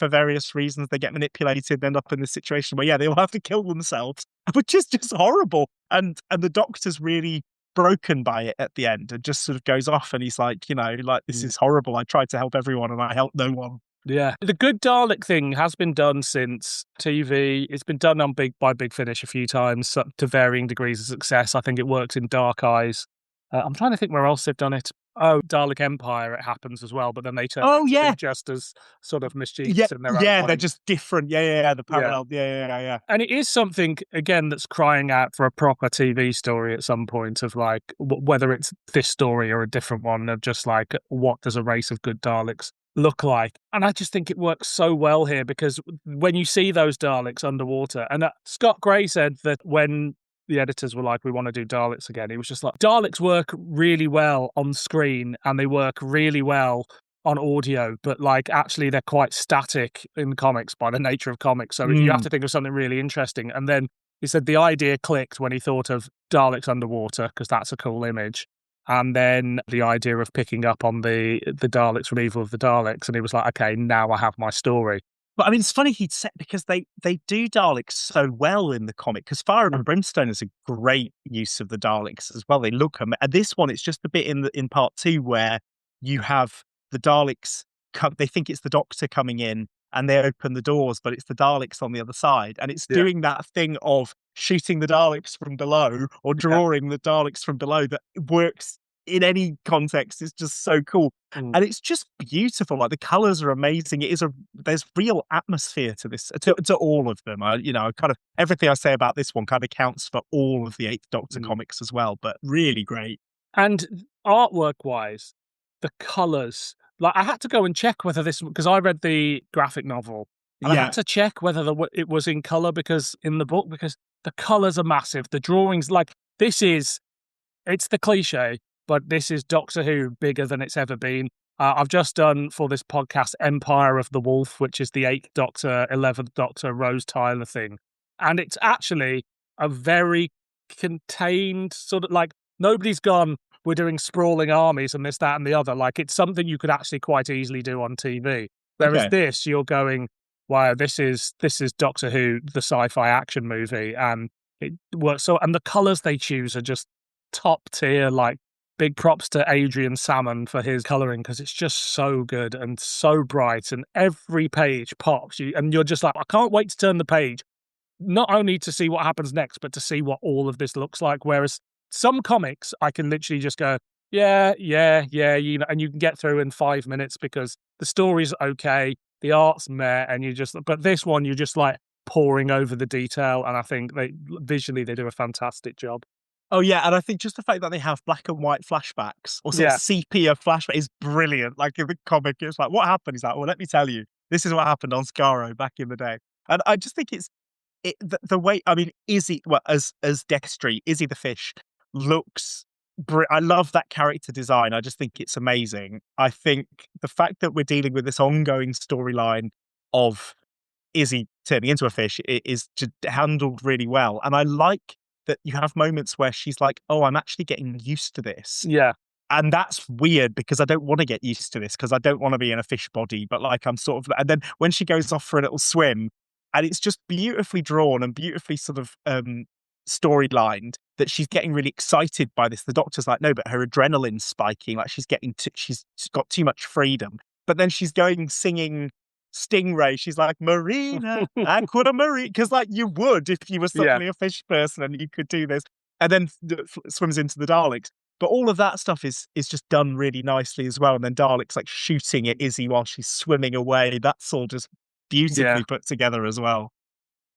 various reasons, they get manipulated and end up in this situation where, they all have to kill themselves, which is just horrible. And the Doctor's really broken by it at the end and just sort of goes off, and he's like, this is horrible. I tried to help everyone and I helped no one. Yeah. The good Dalek thing has been done since TV. It's been done on by Big Finish a few times to varying degrees of success. I think it works in Dark Eyes. I'm trying to think where else they've done it. Oh, Dalek Empire, it happens as well, but then they turn out to be just as sort of mischievous in their own way. They're just different. The parallel. Yeah. And it is something, again, that's crying out for a proper TV story at some point of like, whether it's this story or a different one of just like, what does a race of good Daleks look like? And I just think it works so well here, because when you see those Daleks underwater, and Scott Gray said that when the editors were like, we want to do Daleks again, he was just like, Daleks work really well on screen and they work really well on audio, but like actually they're quite static in comics by the nature of comics, so you have to think of something really interesting. And then he said the idea clicked when he thought of Daleks underwater, because that's a cool image. And then the idea of picking up on the Daleks from Evil of the Daleks, and he was like, okay, now I have my story. But I mean, it's funny he'd said, because they do Daleks so well in the comic, because Fire and Brimstone is a great use of the Daleks as well. They look, and this one, it's just a bit in part 2 where you have the Daleks they think it's the Doctor coming in, and they open the doors, but it's the Daleks on the other side, and it's doing that thing of shooting the Daleks from below or drawing the Daleks from below that works in any context is just so cool. Mm. And it's just beautiful. Like the colors are amazing. There's real atmosphere to this, to all of them. Kind of everything I say about this one kind of counts for all of the Eighth Doctor comics as well, but really great. And artwork wise, the colors, like I had to go and check whether this, because I read the graphic novel and I Yeah. had to check whether it was in color because in the book, because the colors are massive. The drawings, like it's the cliche, but this is Doctor Who bigger than it's ever been. I've just done for this podcast Empire of the Wolf, which is the 8th Doctor, 11th Doctor, Rose Tyler thing. And it's actually a very contained sort of like, nobody's gone, we're doing sprawling armies and this, that, and the other. Like, it's something you could actually quite easily do on TV. Whereas this, you're going, wow, this is Doctor Who, the sci-fi action movie, and it works. So, and the colors they choose are just top tier. Like, big props to Adrian Salmon for his coloring, because it's just so good and so bright, and every page pops you, and you're just like, I can't wait to turn the page, not only to see what happens next, but to see what all of this looks like. Whereas some comics, I can literally just go, yeah, and you can get through in 5 minutes because the story's okay, the art's meh, and but this one, you're just like poring over the detail, and I think visually they do a fantastic job. Oh yeah, and I think just the fact that they have black and white flashbacks or sort of sepia flashback is brilliant. Like in the comic, it's like, what happened? He's like, well, let me tell you, this is what happened on Skaro back in the day. And I just think the way, I mean, Izzy, well, as Dextry, Izzy the fish looks. I love that character design. I just think it's amazing. I think the fact that we're dealing with this ongoing storyline of Izzy turning into a fish is just handled really well. And I like that you have moments where she's like, oh, I'm actually getting used to this. Yeah. And that's weird because I don't want to get used to this because I don't want to be in a fish body, but like I'm sort of, and then when she goes off for a little swim and it's just beautifully drawn and beautifully sort of storylined that she's getting really excited by this. The Doctor's like, no, but her adrenaline's spiking. Like she's got too much freedom. But then she's going singing Stingray. She's like, Marina, Aquamarine, because like you would if you were suddenly a fish person and you could do this, and then swims into the Daleks. But all of that stuff is just done really nicely as well. And then Daleks like shooting at Izzy while she's swimming away. That's all just beautifully put together as well.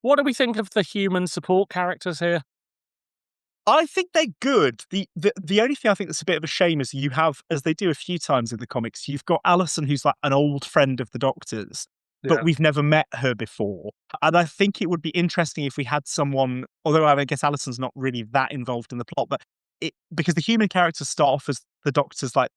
What do we think of the human support characters here? I think they're good. The only thing I think that's a bit of a shame is you have, as they do a few times in the comics, you've got Alison, who's like an old friend of the Doctor's, but we've never met her before. And I think it would be interesting if we had someone, although I guess Alison's not really that involved in the plot, but because the human characters start off as the Doctor's like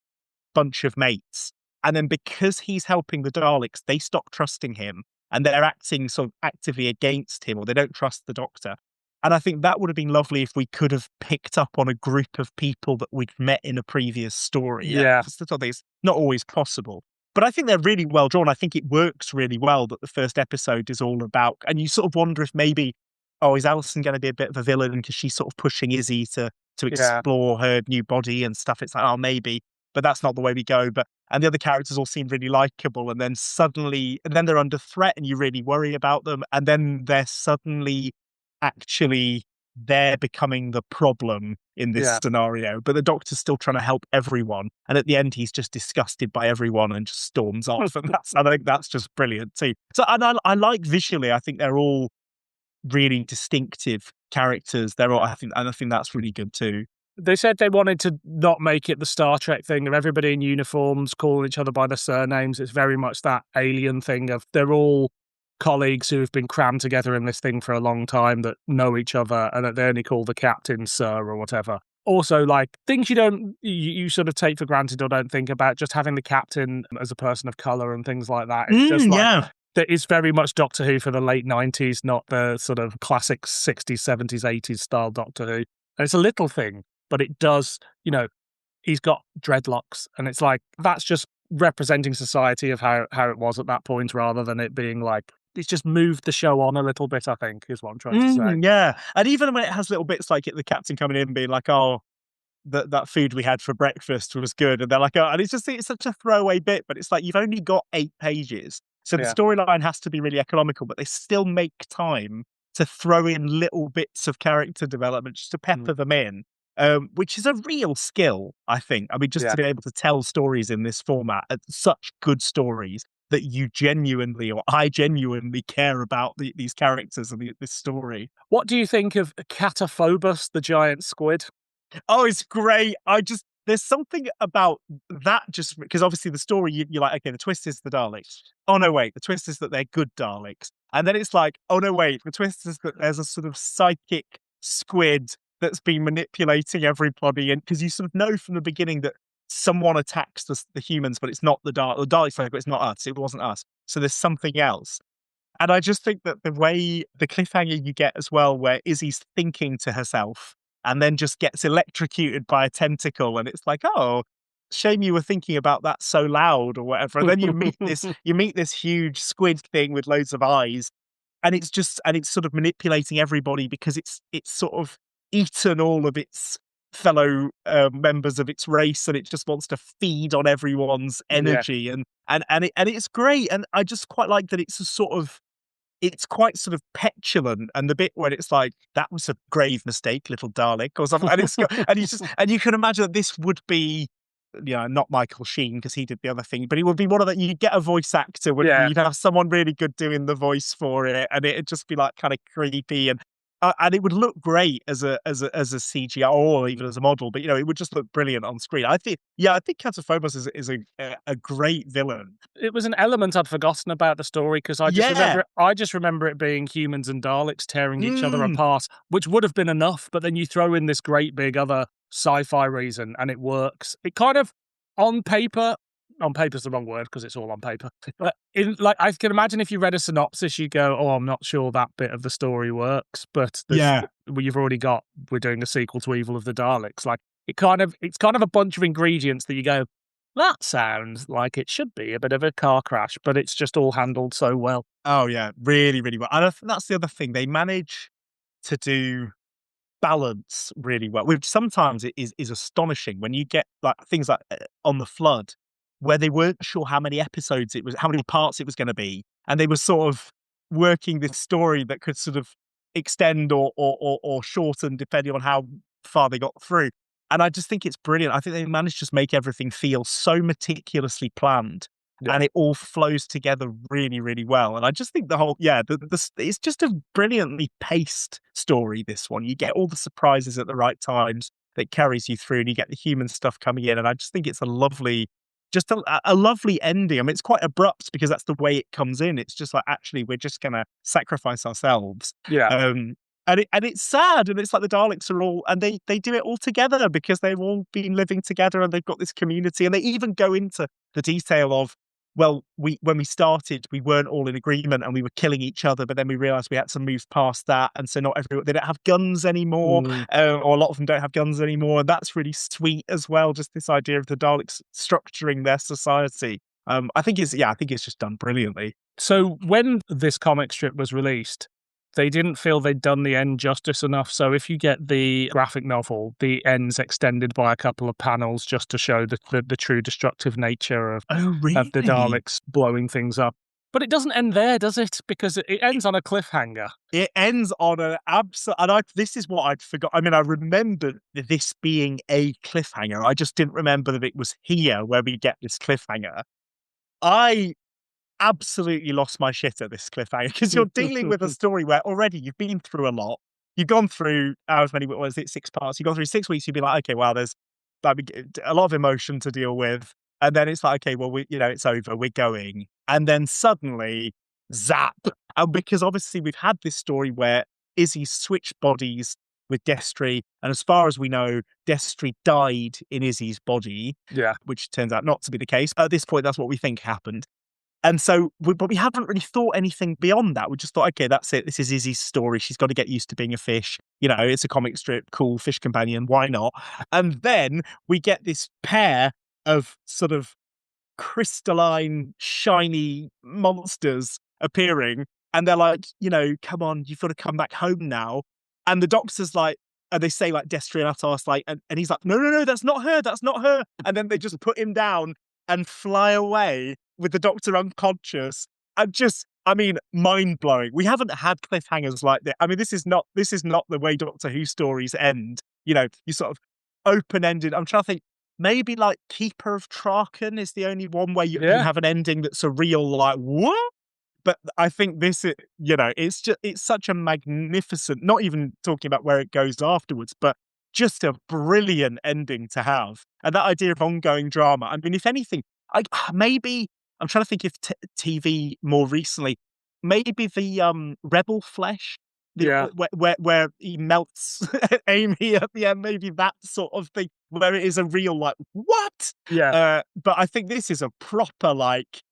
bunch of mates. And then because he's helping the Daleks, they stop trusting him and they're acting sort of actively against him, or they don't trust the Doctor. And I think that would have been lovely if we could have picked up on a group of people that we'd met in a previous story. Yeah. It's not always possible. But I think they're really well drawn. I think it works really well that the first episode is all about, and you sort of wonder if maybe, is Alison going to be a bit of a villain because she's sort of pushing Izzy to explore her new body and stuff. It's like, maybe, but that's not the way we go. And the other characters all seem really likable, and then they're under threat and you really worry about them. And then they're suddenly actually they're becoming the problem in this scenario, but the Doctor's still trying to help everyone, and at the end he's just disgusted by everyone and just storms off. And I think that's just brilliant too. So, and I like visually, I think they're all really distinctive characters. I think that's really good too. They said they wanted to not make it the Star Trek thing of everybody in uniforms calling each other by their surnames. It's very much that alien thing of they're all colleagues who have been crammed together in this thing for a long time that know each other, and that they only call the captain sir or whatever. Also, like things you sort of take for granted or don't think about, just having the captain as a person of color and things like that. It's just like that is very much Doctor Who for the late 90s, not the sort of classic 60s, 70s, 80s style Doctor Who. And it's a little thing, but it does, he's got dreadlocks, and it's like that's just representing society of how it was at that point, rather than it being like it's just moved the show on a little bit, I think, is what I'm trying to say. Yeah. And even when it has little bits like the captain coming in and being like, that food we had for breakfast was good. And they're like, and it's such a throwaway bit, but it's like, you've only got 8 pages. So the storyline has to be really economical, but they still make time to throw in little bits of character development just to pepper them in. which is a real skill, I think. I mean, just Yeah. to be able to tell stories in this format, such good stories that you genuinely, or I genuinely care about these characters and this story. What do you think of Cataphobos, the giant squid? Oh, it's great. There's something about that, just because obviously the story, you're like, okay, the twist is the Daleks. Oh, no, wait, the twist is that they're good Daleks. And then it's like, oh, no, wait, the twist is that there's a sort of psychic squid that's been manipulating everybody. And because you sort of know from the beginning that someone attacks the humans, but it's not the Daleks. The Daleks, like, it's not us. It wasn't us. So there's something else. And I just think that the way, the cliffhanger you get as well, where Izzy's thinking to herself and then just gets electrocuted by a tentacle, and it's like, oh, shame you were thinking about that so loud or whatever. And then you meet this huge squid thing with loads of eyes, and it's sort of manipulating everybody because it's sort of eaten all of its fellow members of its race, and it just wants to feed on everyone's energy, and it's great. And I just quite like that it's quite sort of petulant, and the bit where it's like, that was a grave mistake, little Dalek, or something. And you can imagine that this would be, not Michael Sheen because he did the other thing, but it would be one of that. You'd get a voice actor, you'd have someone really good doing the voice for it, and it'd just be like kind of creepy, and it would look great as a CGI or even as a model, but it would just look brilliant on screen. I think Cataphobos is a great villain. It was an element I'd forgotten about the story because I just remember it being humans and Daleks tearing each other apart, which would have been enough. But then you throw in this great big other sci-fi reason, and it works. It kind of, on paper's the wrong word because it's all on paper. But I can imagine if you read a synopsis, you go, "Oh, I'm not sure that bit of the story works." But you've already got, we're doing a sequel to Evil of the Daleks. Like it's kind of a bunch of ingredients that you go, that sounds like it should be a bit of a car crash, but it's just all handled so well. Oh yeah, really, really well. And I think that's the other thing, they manage to do balance really well, which sometimes it is astonishing when you get like things like On the Flood, where they weren't sure how many episodes it was, how many parts it was going to be, and they were sort of working this story that could sort of extend or shorten depending on how far they got through. And I just think it's brilliant. I think they managed to just make everything feel so meticulously planned. Yeah. And it all flows together really, really well. And I just think it's just a brilliantly paced story, this one. You get all the surprises at the right times that carries you through, and you get the human stuff coming in. And I just think it's a lovely ending. I mean, it's quite abrupt because that's the way it comes in. It's just like, actually, we're just going to sacrifice ourselves. Yeah. And it's sad, and it's like the Daleks are all, and they do it all together because they've all been living together and they've got this community, and they even go into the detail of, well, when we started, we weren't all in agreement and we were killing each other, but then we realized we had to move past that, and so not everyone, they don't have guns anymore, or a lot of them don't have guns anymore, and that's really sweet as well. Just this idea of the Daleks structuring their society. I think it's just done brilliantly. So when this comic strip was released, they didn't feel they'd done the end justice enough. So if you get the graphic novel, the end's extended by a couple of panels just to show the true destructive nature of the Daleks blowing things up. But it doesn't end there, does it? Because it ends on a cliffhanger. It ends on an absolute... And this is what I'd forgot. I mean, I remembered this being a cliffhanger. I just didn't remember that it was here where we get this cliffhanger. I absolutely lost my shit at this cliffhanger because you're dealing with a story where already you've been through a lot. You've gone through however many, what was it, 6 parts. You've gone through 6 weeks. You'd be like, okay, well, there's a lot of emotion to deal with. And then it's like, okay, well, it's over. We're going. And then suddenly, zap. And because obviously we've had this story where Izzy switched bodies with Destry. And as far as we know, Destry died in Izzy's body. Yeah. Which turns out not to be the case. At this point, that's what we think happened. And so, but we haven't really thought anything beyond that. We just thought, okay, that's it. This is Izzy's story. She's got to get used to being a fish. It's a comic strip, cool, fish companion. Why not? And then we get this pair of sort of crystalline, shiny monsters appearing. And they're like, come on, you've got to come back home now. And the Doctor's like, and they say like Destry and Atos, like, and he's like, no, that's not her. That's not her. And then they just put him down and fly away with the Doctor unconscious. Mind blowing. We haven't had cliffhangers like that. I mean, this is not the way Doctor Who stories end. You sort of open-ended. I'm trying to think. Maybe like Keeper of Traken is the only one where you Yeah. have an ending that's a real like what? But I think this, it's such a magnificent. Not even talking about where it goes afterwards, but just a brilliant ending to have. And that idea of ongoing drama. I mean, if anything, maybe I'm trying to think if TV more recently, maybe the Rebel Flesh, Yeah. where he melts Amy at the end, maybe that sort of thing, where it is a real like what? Yeah. But I think this is a proper like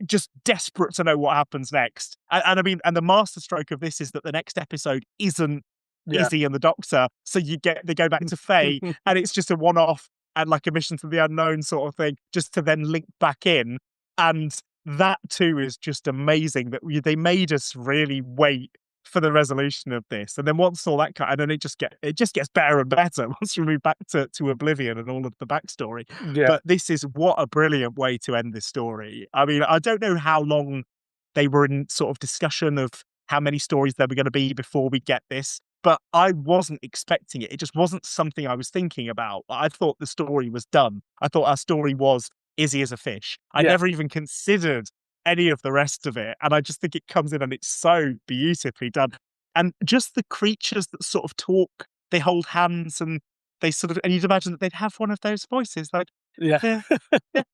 just desperate to know what happens next. And I mean, and the masterstroke of this is that the next episode isn't Yeah. Izzy and the Doctor, so they go back to Faye, and it's just a one-off and like a mission to the unknown sort of thing, just to then link back in. And that too is just amazing that they made us really wait for the resolution of this. And then once all that and then it just gets better and better once we move back to Oblivion and all of the backstory. Yeah. But this is what a brilliant way to end this story. I mean, I don't know how long they were in sort of discussion of how many stories there were going to be before we get this, but I wasn't expecting it. It just wasn't something I was thinking about. I thought the story was done. I thought our story was Izzy as a fish. I never even considered any of the rest of it. And I just think it comes in and it's so beautifully done. And just the creatures that sort of talk, they hold hands and they sort of, and you'd imagine that they'd have one of those voices like, Yeah.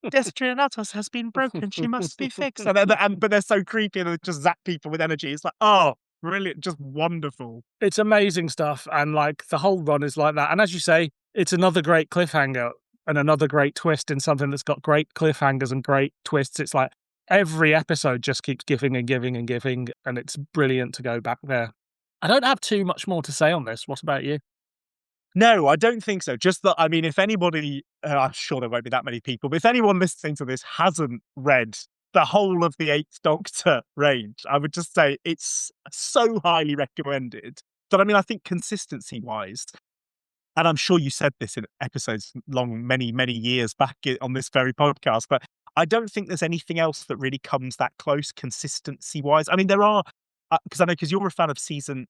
Destrianatos has been broken. She must be fixed. But they're so creepy and they just zap people with energy. It's like, oh, brilliant, just wonderful. It's amazing stuff. And like the whole run is like that. And as you say, it's another great cliffhanger and another great twist in something that's got great cliffhangers and great twists. It's like every episode just keeps giving and giving and giving. And it's brilliant to go back there. I don't have too much more to say on this. What about you? No, I don't think so. Just that, I mean, if anybody, I'm sure there won't be that many people, but if anyone listening to this hasn't read the whole of the Eighth Doctor range, I would just say it's so highly recommended that, I mean, I think consistency wise, and I'm sure you said this in episodes long, many, many years back on this very podcast, but I don't think there's anything else that really comes that close consistency wise. I mean, there are, because you're a fan of season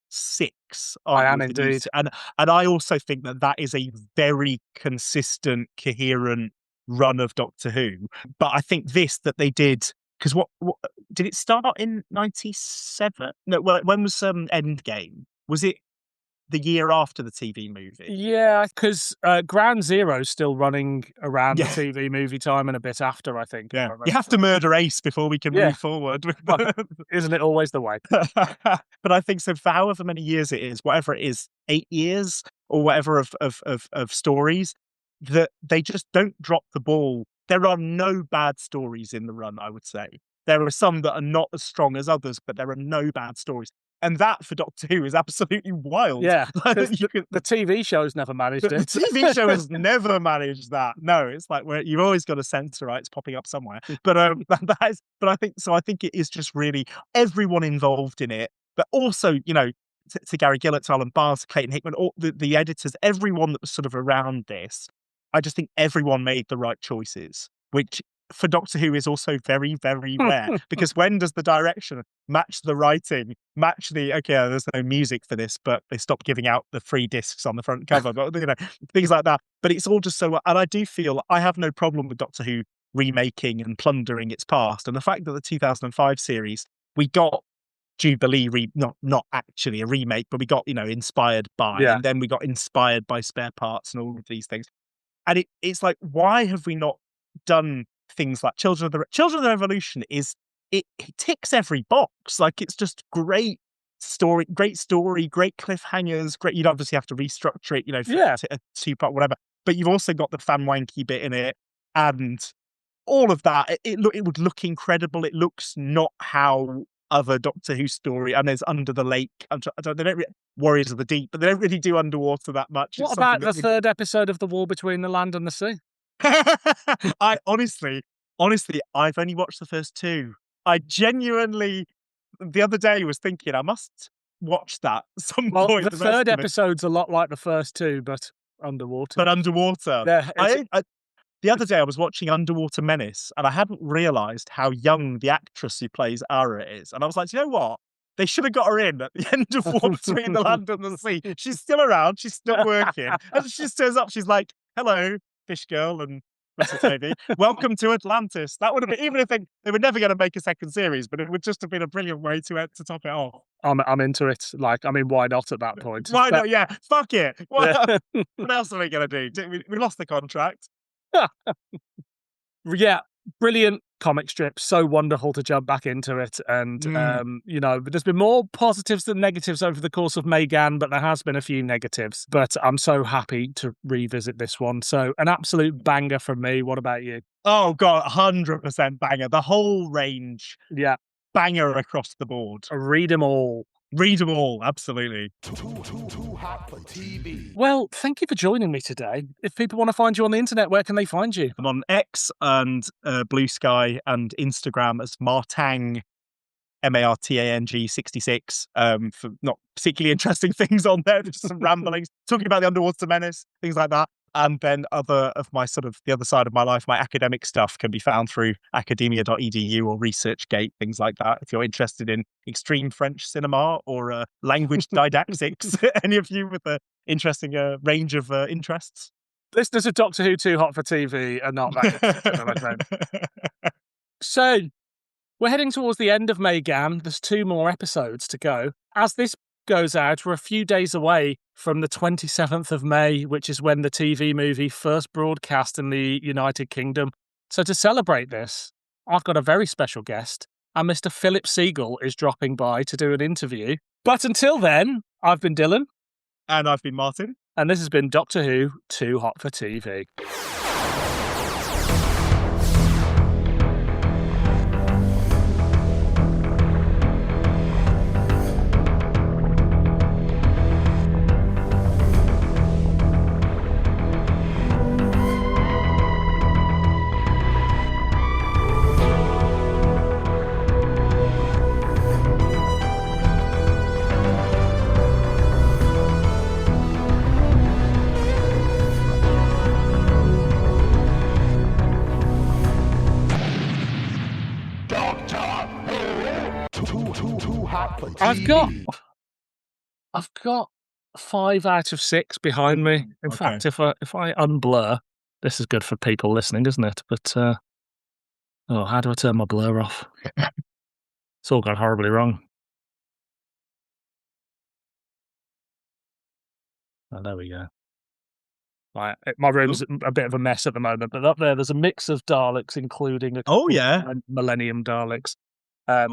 6. I am indeed. And I also think that is a very consistent, coherent run of Doctor Who. But I think that they did, because what did it start in 97? No, well, when was Endgame? Was it the year after the TV movie? Yeah, because Ground Zero's still running around the TV movie time and a bit after, I think. Yeah, you have to murder Ace before we can move forward. Well, isn't it always the way? But I think so for however many years it is, whatever it is, 8 years or whatever of stories, that they just don't drop the ball. There are no bad stories in the run, I would say. There are some that are not as strong as others, but there are no bad stories. And that for Doctor Who is absolutely wild. Yeah, the TV show's never managed it. The TV show has never managed that. No, it's like where you've always got a censor, right? It's popping up somewhere. But I think it is just really everyone involved in it, but also, to Gary Gillett, to Alan Barnes, to Clayton Hickman, all the editors, everyone that was sort of around this. I just think everyone made the right choices, which for Doctor Who is also very, very rare. Because when does the direction match the writing, match there's no music for this, but they stopped giving out the free discs on the front cover, but things like that. But it's all just so, and I do feel I have no problem with Doctor Who remaking and plundering its past. And the fact that the 2005 series, we got Jubilee, not actually a remake, but we got, inspired by, and then we got inspired by Spare Parts and all of these things. And it's like, why have we not done things like Children of the Revolution? It ticks every box. Like, it's just great story, great cliffhangers, great. You'd obviously have to restructure it, for a 2-part, whatever. But you've also got the fan wanky bit in it, and all of that. It would look incredible. It looks not how other Doctor Who story, and there's Under the Lake. They don't Warriors of the Deep, but they don't really do underwater that much. What about the third episode of The War Between the Land and the Sea? I honestly, I've only watched the first 2. I genuinely, the other day, was thinking I must watch that at some point. The third episode's a lot like the first 2, but underwater. Yeah, the other day I was watching Underwater Menace, and I hadn't realised how young the actress who plays Ara is. And I was like, you know what? They should have got her in at the end of War Between the Land and the Sea. She's still around. She's still working. And she just turns up. She's like, hello, fish girl and what's baby. Welcome to Atlantis. That would have been, even if they were never going to make a second series, but it would just have been a brilliant way to top it off. I'm into it. Like, I mean, why not at that point? Why not? Yeah, fuck it. What else are we going to do? We lost the contract. Yeah, brilliant comic strip. So wonderful to jump back into it. And, you know, there's been more positives than negatives over the course of MayGann, but there has been a few negatives. But I'm so happy to revisit this one. So an absolute banger from me. What about you? Oh, God, 100% banger. The whole range. Yeah. Banger across the board. Read them all. Read them all, absolutely. Too hot for TV. Well, thank you for joining me today. If people want to find you on the internet, where can they find you? I'm on X and Blue Sky and Instagram as Martang, MARTANG 66, for not particularly interesting things on there, just some ramblings, talking about the underwater menace, things like that. And then other of my sort of the other side of my life, my academic stuff can be found through academia.edu or ResearchGate, things like that. If you're interested in extreme French cinema or language didactics, any of you with an interesting range of interests. Listeners of Doctor Who Too Hot for TV are not that. So, we're heading towards the end of MayGann. There's 2 more episodes to go. As this goes out, we're a few days away from the 27th of May, which is when the TV movie first broadcast in the United Kingdom. So to celebrate this, I've got a very special guest, and Mr. Philip Siegel is dropping by to do an interview. But until then, I've been Dylan. And I've been Martin. And this has been Doctor Who Too Hot for TV. I've got 5 out of 6 behind me. In fact, if I unblur, this is good for people listening, isn't it? But how do I turn my blur off? It's all gone horribly wrong. Oh, there we go. Right, my room's a bit of a mess at the moment, but up there's a mix of Daleks, including Millennium Daleks. Have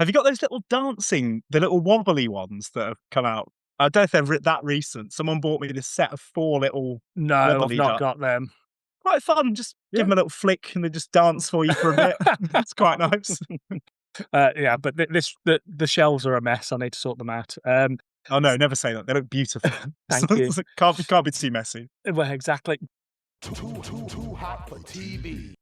you got those little the little wobbly ones that have come out? I don't know if they're that recent. Someone bought me this set of 4 little. No, I've not got them. Quite fun. Just give them a little flick and they just dance for you for a bit. It's quite nice. But the shelves are a mess. I need to sort them out. Oh no, never say that. They look beautiful. Thank you. Can't be too messy. Well, exactly. Too hot for TV.